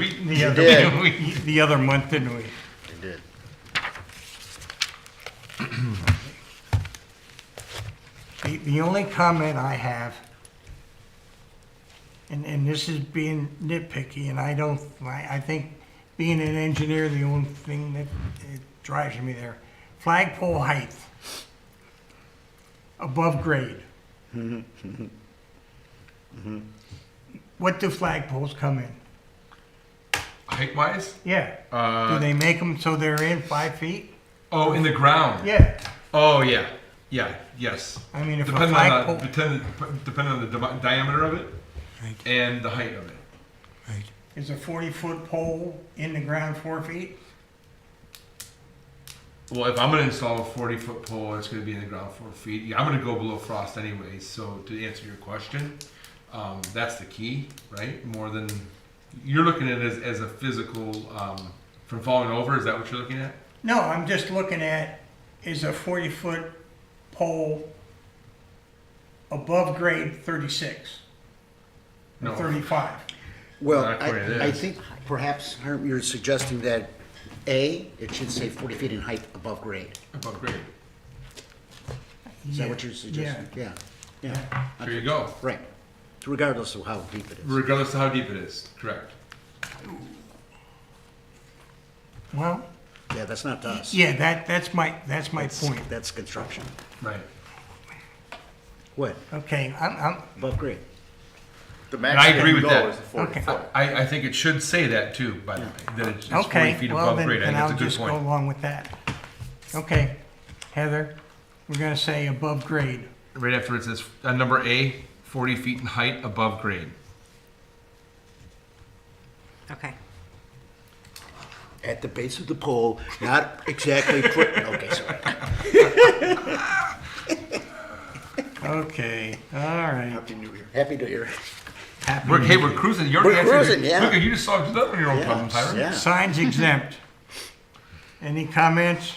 month, didn't we? I did. The only comment I have, and this is being nitpicky, and I think being an engineer, the only thing that it drives me there, flagpole height above grade. What do flagpoles come in? Height-wise? Yeah. Do they make them so they're in 5 feet? Oh, in the ground. Yeah. Oh, yeah. Yeah, yes. I mean, if a Depending flagpole depending on the diameter of it Right, and the height of it. right. is a 40-foot pole in the ground 4 feet, Well, if I'm going to install a 40-foot pole, it's going to be in the ground 4 feet. Yeah, I'm going to go below frost anyways. So to answer your question, that's the key, right? More than you're looking at it as a physical from falling over. Is that what you're looking at? no, I'm just looking at, is a 40-foot pole above grade 36? Or No. 35? Well, Not according to I this. think perhaps, Herm, you're suggesting that A, it should say 40 feet in height above grade. Above grade. Is that what you're suggesting? Yeah. Yeah. There you go. Right. Regardless of how deep it is. Regardless of how deep it is. Correct. Well, Yeah, that's not to us. yeah, that's my point. That's construction. Right. What? Okay, I'm Above grade. The And I agree with that. is the 40 Okay. foot. I think it should say that too, by the way, that it's 40 okay. feet Well, above then, grade. I then think I'll that's a good just go point. along with that. Okay, Heather, we're gonna say above grade. Right after it says number A, 40 feet in height above grade. Okay. At the base of the pole, not exactly okay, sorry. Okay, all right. Happy New Year. Happy New Year. Happy We're, hey, New we're Year. cruising. You're We're answering- cruising, yeah. Look, you just solved another your own problem, Tyler. Yeah. Signs exempt. Any comments?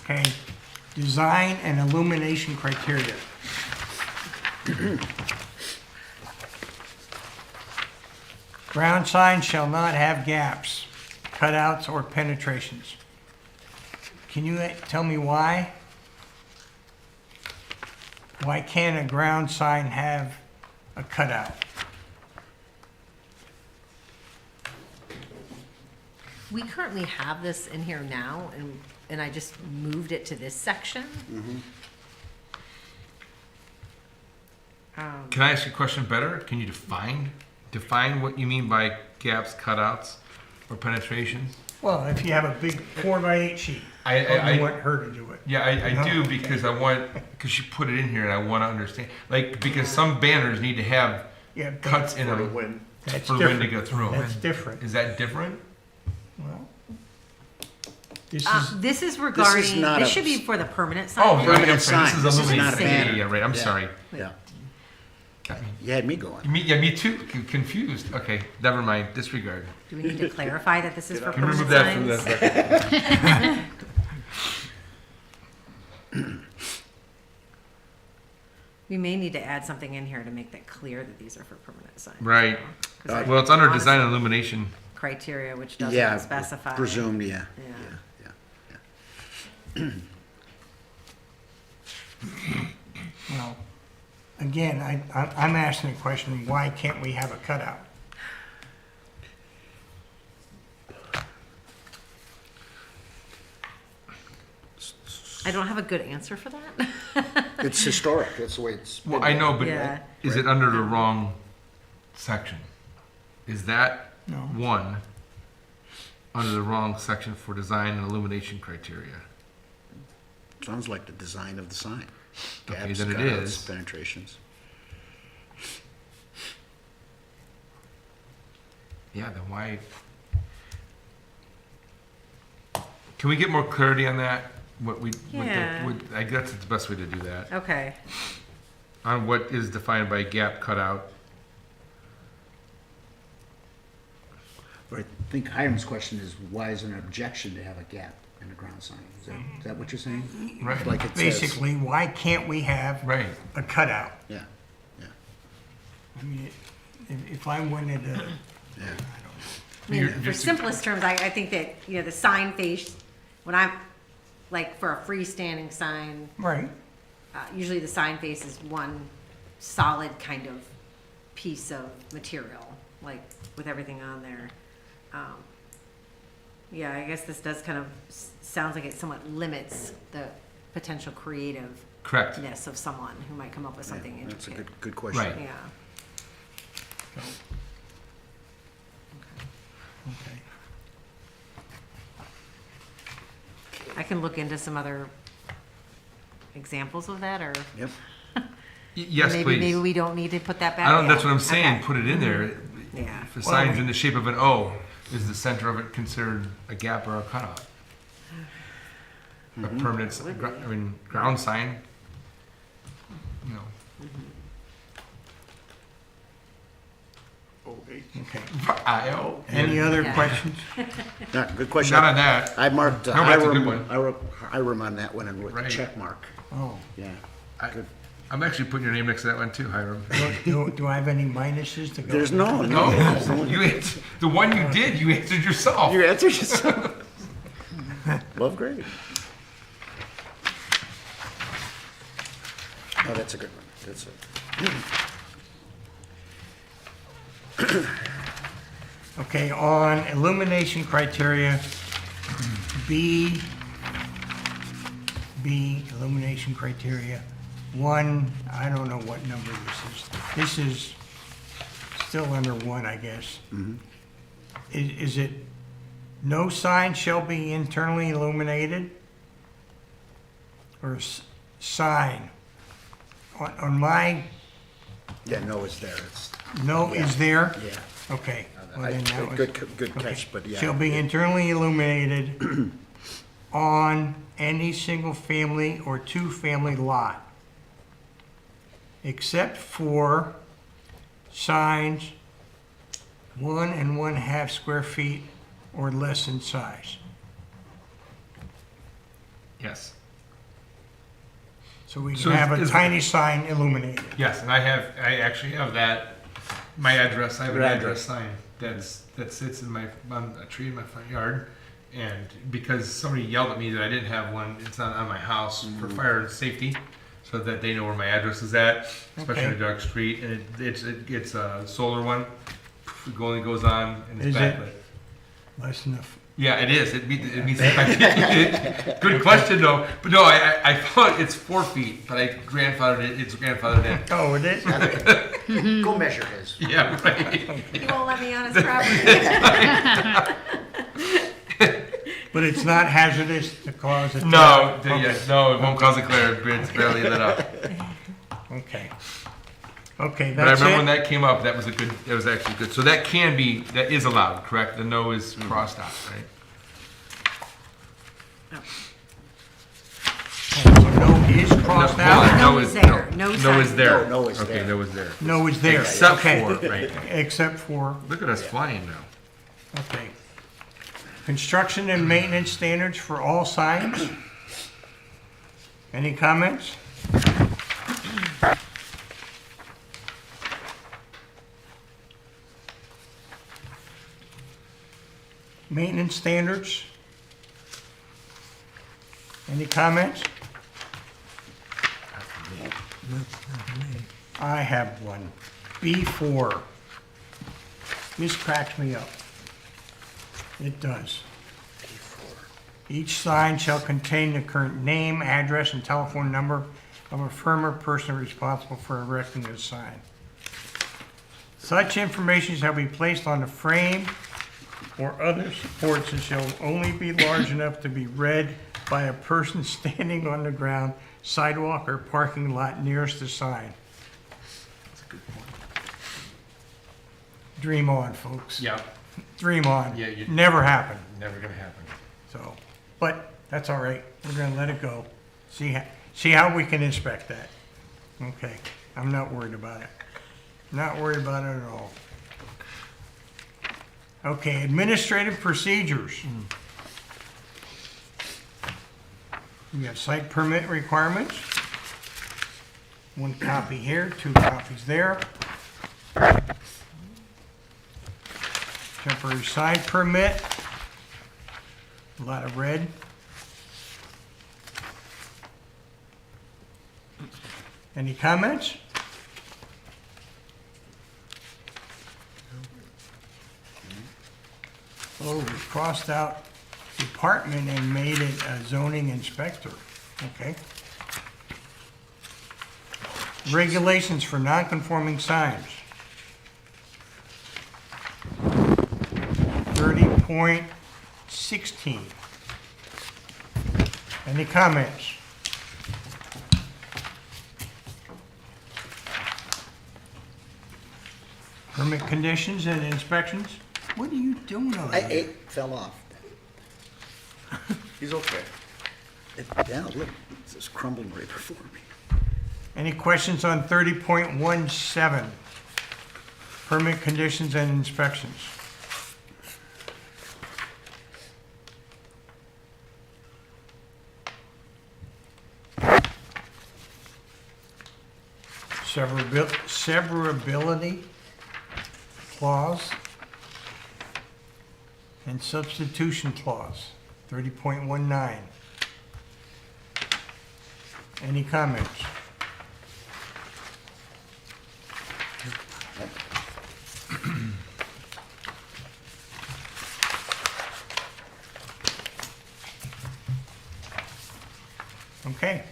Okay, design and illumination criteria. Ground signs shall not have gaps, cutouts, or penetrations. Can you tell me why? Why can't a ground sign have a cutout? We currently have this in here now, and I just moved it to this section. Can I ask you a question better? Can you define what you mean by gaps, cutouts, or penetrations? Well, if you have a big 4x8 sheet, you want her to do it. Yeah, I No. do because she put it in here and I want to understand. Like, because some banners need to have Yeah, but cuts in For the them win. that's for wind to different. go through 'em. That's different. Is that different? Well, this This is regarding, not this a- should be for the permanent Oh, sign. right, Permanent I'm sorry. sign. This is This is not a illuminated. banner. Yeah, right. I'm Yeah. sorry. Yeah, Got me. you had me going. Me too. Confused. Okay, never mind. Disregard. Do we need to clarify that this is for Can we permanent remove that from signs? the record? We may need to add something in here to make that clear that these are for permanent signs. Right. 'Cause I- Well, it's under honestly, design and illumination. criteria, which Yeah, doesn't specify. presumed, yeah. Yeah. Yeah. well, again, I'm asking the question, why can't we have a cutout? I don't have a good answer for that. It's historic, that's the way it's been. Well, I know, but Yeah. is it under the wrong section? Is that No. one under the wrong section for design and illumination criteria? Sounds like the design of the sign. Okay, Gaps, then it cutouts, is. penetrations. Yeah, then why? Can we get more clarity on that? Yeah. I guess it's the best way to do that. Okay. On what is defined by gap cutout. But I think Hiram's question is, why is there an objection to have a gap in the ground sign? Is that what you're saying? Right. Like it says. Basically, why can't we have Right. a cutout? Yeah, yeah, I mean, if I wanted to, yeah. I mean, You're for just- simplest terms, I think that, you know, the sign face, when I'm, like, for a freestanding sign, right, usually the sign face is one solid kind of piece of material, like, with everything on there. Yeah, I guess this does kind of, sounds like it somewhat limits the potential creativeness Correct. of someone who might come up with something Yeah, that's a intricate. good question. Right. Yeah. okay. I can look into some other examples of that, or Yep. Yes, maybe please. we don't need to put that back. I don't, in. that's what I'm saying. Okay. Put it in there. Yeah. If the sign's in the shape of an O, is the center of it considered a gap or a cutout? A permanent, ground sign, you know. Okay. I-O. Any other Yeah. questions? Yeah, good question. Not on that. I marked No, but that's a good Hiram, one. I wrote Hiram on that one and with a Right. check mark. Oh, Yeah. I- Good. I'm actually putting your name next to that one too, Hiram. do I have any minuses to go? There's no. No, you answered, the one you did, you answered yourself. You answered yourself. Love grade. Oh, that's a good one. That's it. Okay, on illumination criteria, B, illumination criteria, 1, I don't know what number this is. This is still under 1, I guess. Is it, no sign shall be internally illuminated? Or sign? On my, Yeah, no, it's there. It's, no is there? yeah. Okay. Well, then that was- Good catch, but yeah. Shall be internally illuminated on any single-family or two-family lot, except for signs 1 1/2 square feet or less in size. Yes. So we So can have a is- tiny sign illuminated. Yes, and I actually have that, my address, I have an Your address sign that sits on a tree in my front yard. And because somebody yelled at me that I didn't have one, it's on my house for fire and safety, so that they know where my address is at, especially in a Okay. dark street. And it's a solar one, it only goes on and Is it's it- backlit. Less than Yeah, it is. It meets the good question though. But no, I thought it's 4 feet, but I grandfathered it. It's grandfathered in. Oh, it is? Go measure his. Yeah, right. You won't let me on his property. But it's not hazardous to cause a... No, Okay. no, it won't cause a glare. It's barely lit up. Okay. Okay, But I that's remember when it? that came up. That was actually good. So that is allowed, correct? The no is crossed out, right? So no is crossed out? No is there. No No sign. is there. No is Okay, there. no is there. No is there. Except Okay. for, right. Except for, Look at us flying now. okay. Construction and maintenance standards for all signs? Any comments? Maintenance standards? Any comments? I have one. B4. This cracks me up. It does. Each sign shall contain the current name, address, and telephone number of a firm or person responsible for erecting the sign. Such information shall be placed on the frame or other supports and shall only be large enough to be read by a person standing on the ground, sidewalk, or parking lot nearest the sign. Dream on, folks. Yeah, Dream on. Yeah, you- Never happened. never gonna happen. So, but that's all right. We're gonna let it go. See how we can inspect that. Okay, I'm not worried about it. Not worried about it at all. Okay, administrative procedures. We have site permit requirements. 1 copy here, 2 copies there. Temporary sign permit. A lot of red. Any comments? Oh, we crossed out department and made it a zoning inspector. Okay. Regulations for non-conforming signs. 30.16. Any comments? Permit conditions and inspections? What are you doing over there? It fell off. He's okay. Yeah, look, it's just crumbling right before me. Any questions on 30.17? Permit conditions and inspections. Severability clause and substitution clause, 30.19. Any comments? Okay.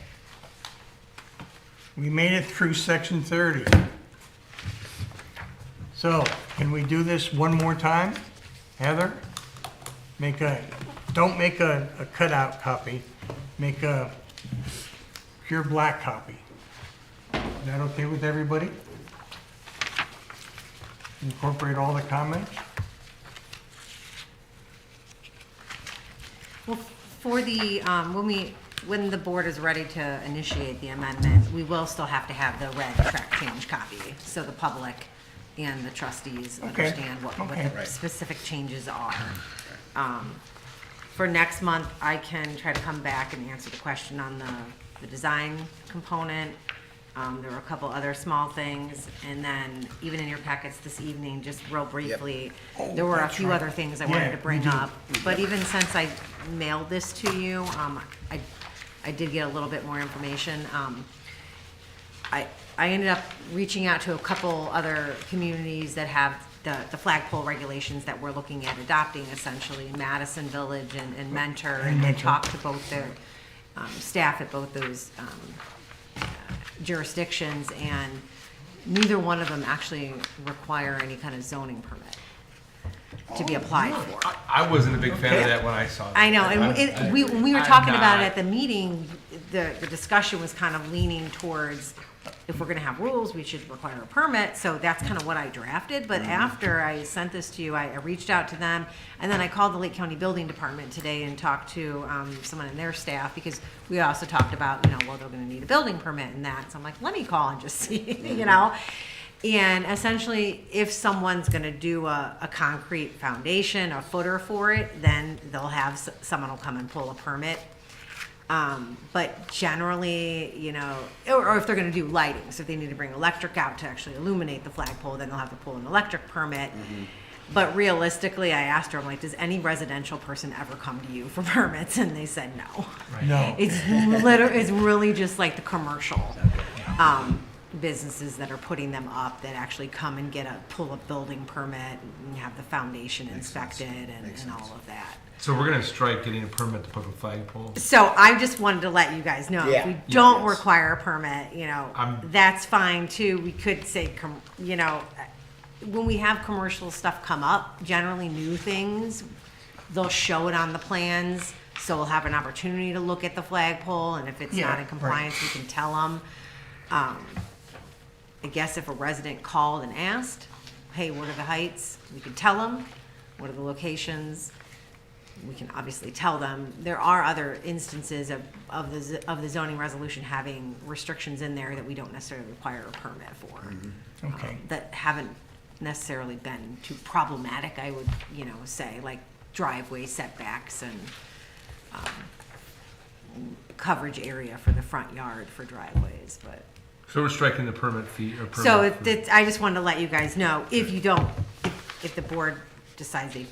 We made it through section 30. So, can we do this one more time? Heather? Don't make a cutout copy, make a pure black copy. Is that okay with everybody? Incorporate all the comments? Well, for the, when the board is ready to initiate the amendment, we will still have to have the red track change copy, so the public and the trustees Okay. understand what Okay. the specific changes are. For next month, I can try to come back and answer the question on the design component. There were a couple other small things, and then even in your packets this evening, just real briefly, Oh, there were a that's few right. other things I Yeah, wanted to we bring do. up. But even since I mailed this to you, I did get a little bit more information. I ended up reaching out to a couple other communities that have the flagpole regulations that we're looking at adopting essentially in Madison Village and Mentor, and Mentor. talk to both their staff at both those jurisdictions, and neither one of them actually require any kind of zoning permit to be applied for. I wasn't a big fan Okay. of that when I saw that. I know, and when we were I'm talking about it not. at the meeting, the discussion was kind of leaning towards, if we're gonna have rules, we should require a permit, so that's kind of what I drafted, but after I sent this to you, I reached out to them, and then I called the Lake County Building Department today and talked to, someone in their staff, because we also talked about, well, they're gonna need a building permit and that, so I'm like, let me call and just see, And essentially, if someone's gonna do a concrete foundation, a footer for it, then they'll have, someone will come and pull a permit. But generally, or if they're gonna do lighting, so if they need to bring electric out to actually illuminate the flagpole, then they'll have to pull an electric permit. But realistically, I asked her, I'm like, does any residential person ever come to you for permits? And they said no. No. It's really just like the commercial, businesses that are putting them up that actually come and pull a building permit and have the foundation inspected and all of that. So we're gonna strike getting a permit to put a flagpole. So I just wanted to let you guys know, if Yeah. we don't Yes. require a permit, that's fine too. We could say, when we have commercial stuff come up, generally new things, they'll show it on the plans. So we'll have an opportunity to look at the flagpole, and if it's Yeah, not in compliance, we can tell them. I guess if a resident called and asked, hey, what are the heights? We could tell them. What are the locations? We can obviously tell them. There are other instances of the zoning resolution having restrictions in there that we don't necessarily require a permit for. Okay. That haven't necessarily been too problematic, I would, say, like driveway setbacks and coverage area for the front yard for driveways, but. So we're striking the permit fee or permit. So for- I just wanted to let you guys know, if you don't, if the board decides they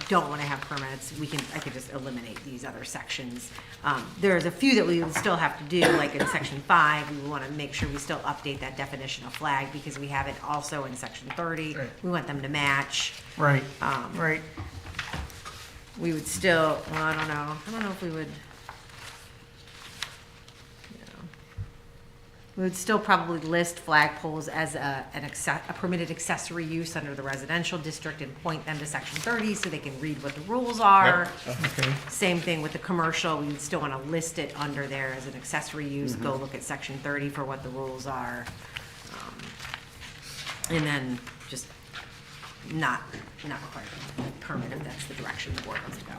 don't want to have permits, I could just eliminate these other sections. There's a few that we will still have to do, like in section 5, we want to make sure we still update that definition of flag, because we have it also in section 30. Right. We want them to match. Right, right. We would still, well, I don't know if we would. We would still probably list flagpoles as a permitted accessory use under the residential district and point them to section 30 so they can read what the rules are. Okay. Same thing with the commercial, we would still want to list it under there as an accessory use. Go look at section 30 for what the rules are. And then just not require a permit if that's the direction the board wants to go.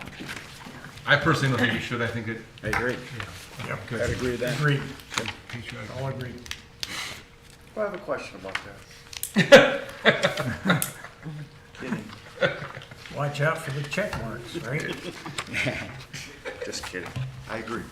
I personally don't think you should. I think it. I agree. Yep. I'd agree with that. Agreed. All agreed. I have a question about that. Kidding. Watch out for the check marks, right? Just kidding. I agree.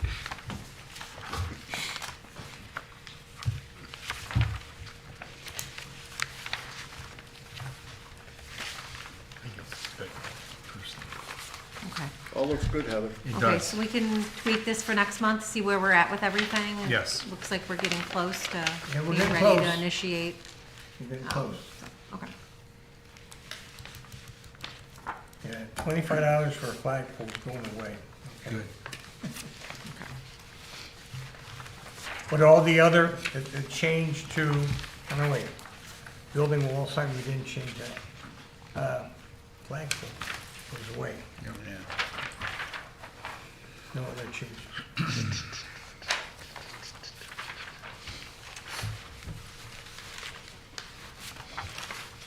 Okay. All looks good, Heather. It Okay, does. so we can tweak this for next month, see where we're at with everything? and Yes. Looks like we're getting close to Yeah, we're being getting ready to close. initiate. You're getting close. Okay. Yeah, $25 for a flagpole is going away. Okay. Good. But all the other, it changed to, oh no, wait, building wall sign, we didn't change that. Flagpole goes away. No other changes.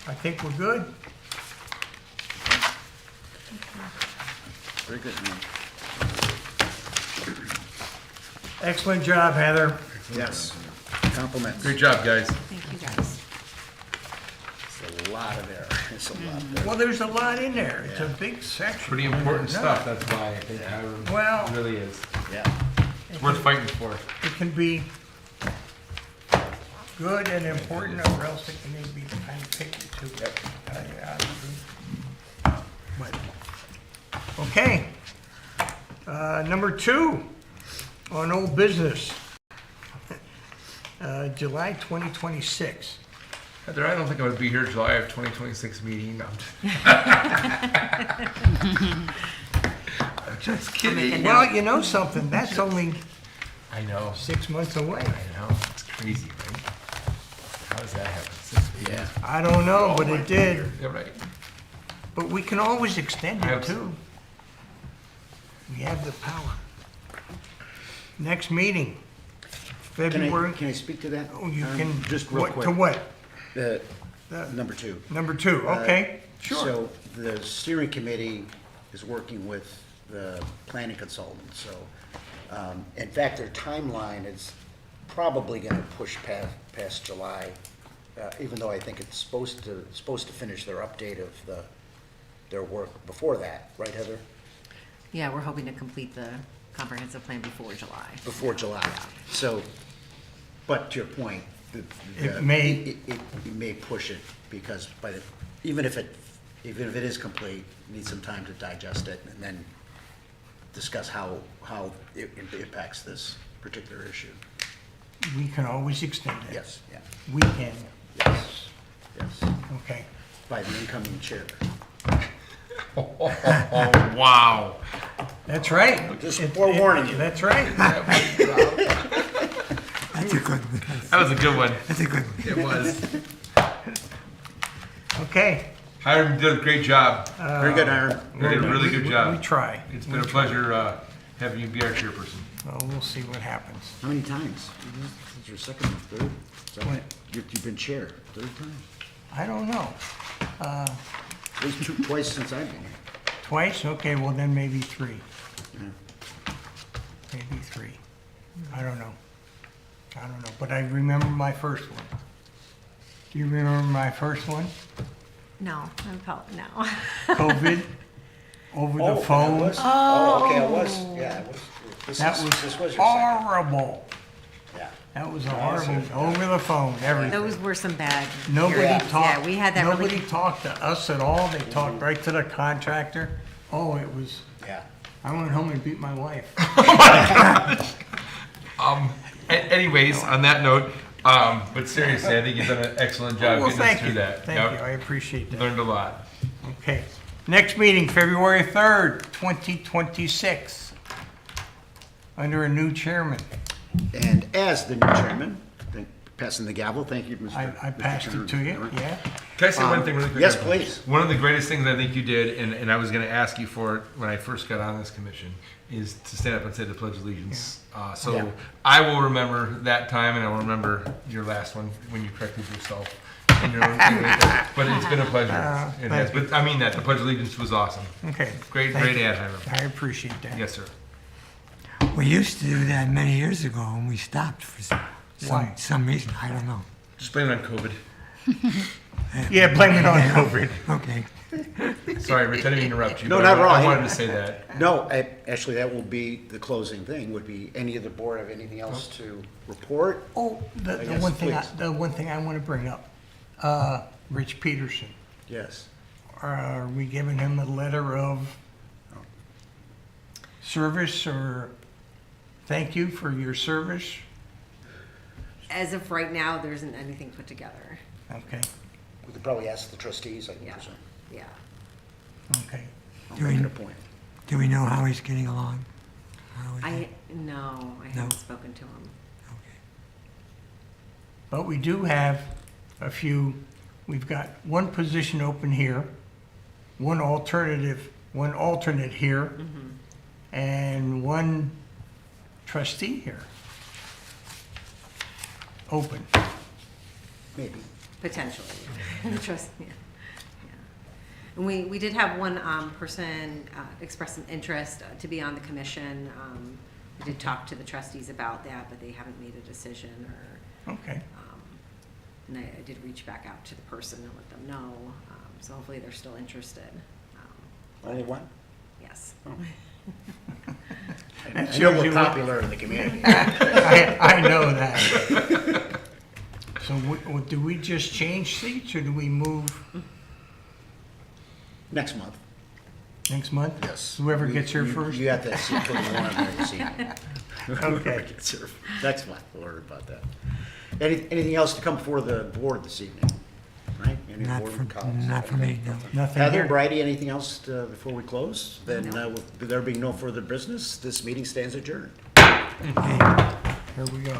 I think we're good. Very good, man. Excellent job, Heather. Yes. Compliments. Great job, guys. Thank you, guys. It's a lot of there. It's a lot there. Well, there's a lot in there. It's a big section. Pretty important stuff. That's why I think Well- it really is. Yeah. It's worth fighting for. It can be good and important, or else it can be kind of picky too. But, okay. Number 2, on old business. July 2026. Heather, I don't think I'm gonna be here July of 2026 meeting. No, I'm just kidding. Well, you know something, that's only I know. 6 months away. I know. It's crazy, right? How does that happen? 6 years. I don't know, but it did. Yeah, right. But we can always extend it Absolutely. too. We have the power. Next meeting, February. Can I speak to that? Oh, you can. Just real what- quick. To what? Number two. Number 2, okay, sure. So the steering committee is working with the planning consultant, so, in fact, their timeline is probably gonna push past July, even though I think it's supposed to finish their update of their work before that, right, Heather? Yeah, we're hoping to complete the comprehensive plan before July. Before July. So, but to your point, It may- it may push it, because even if it is complete, it needs some time to digest it and then discuss how it impacts this particular issue. We can always extend it. Yes, yeah, We can, yes, yes, okay. by the incoming chair. Oh, wow. That's right. Just forewarning you. That's right. That's a good one. That was a good one. That's a good one. It was. Okay. Hiram did a great job. Very good, Aaron. You did a really good We job. try. It's been a pleasure having you be our chairperson. Well, we'll see what happens. How many times? This is your second or third? Is that What? right? You've been chair, third time? I don't know. At least twice since I've been here. Twice? Okay, well then maybe 3. Yeah. Maybe 3. I don't know. But I remember my first one. Do you remember my first one? No, no. COVID? Over the Oh, phone? that was- Oh, okay, it was, yeah, it was. This That was your second. horrible. Yeah. That was a horrible, over the phone, everything. Those were some bad Nobody periods. talked. Yeah, we had that really. Nobody talked to us at all. They talked right to the contractor. Oh, it was, Yeah. I went home and beat my wife. Anyways, on that note, but seriously, I think you've done an excellent job Well, getting us thank through you. that. Thank Yep. you. I appreciate that. Learned a lot. Okay. Next meeting, February 3rd, 2026. Under a new chairman. And as the new chairman, passing the gavel, thank you, Mr. I passed it to you, yeah? Can I say one thing really quick? Yes, please. One of the greatest things I think you did, and I was going to ask you for it when I first got on this commission, is to stand up and say the Pledge of Allegiance. So Yeah. I will remember that time, and I will remember your last one when you corrected yourself. And your own thing like that. But it's been a pleasure. It has. thank you. But I mean that. The Pledge of Allegiance was awesome. Okay. Great, Thank great you. ad, Hiram. I appreciate that. Yes, sir. We used to do that many years ago, and we stopped for Why? some reason. I don't know. Just blame it on COVID. Yeah, blame it on COVID. Okay. Sorry, Rich, I didn't mean to interrupt you. No, but not at all. I wanted to say that. No, actually, that will be the closing thing, would be any of the board have anything else to report? Oh, the Yes, one thing, please. the one thing I want to bring up, Rich Peterson. Yes. Are we giving him a letter of service or thank you for your service? As of right now, there isn't anything put together. Okay, We could probably ask the trustees, I Yeah, presume. yeah. okay. I'll Do make we- it a point. Do we know how he's getting along? How is he? No, I haven't spoken to him. Okay. But we do have a few, we've got one position open here, one alternate here, and one trustee here. Open. Maybe. Potentially. Trust, yeah. And we did have one person express some interest to be on the commission. We did talk to the trustees about that, but they haven't made a decision or, Okay. and I did reach back out to the person and let them know. So hopefully they're still interested. Only one? Yes. I That know shows we're you popular in the community. I know that. So do we just change seats or do we move Next month. next month? Yes. Whoever gets here first? You got that seat for the one there this evening. Whoever Okay. gets here next month, we'll worry about that. Anything else to come before the board this evening? right? Any Not board for, comments? not for me, no. Nothing Heather, here? Bridie, anything else before we close? Then, with there being no further business, this meeting stands adjourned. Here we go.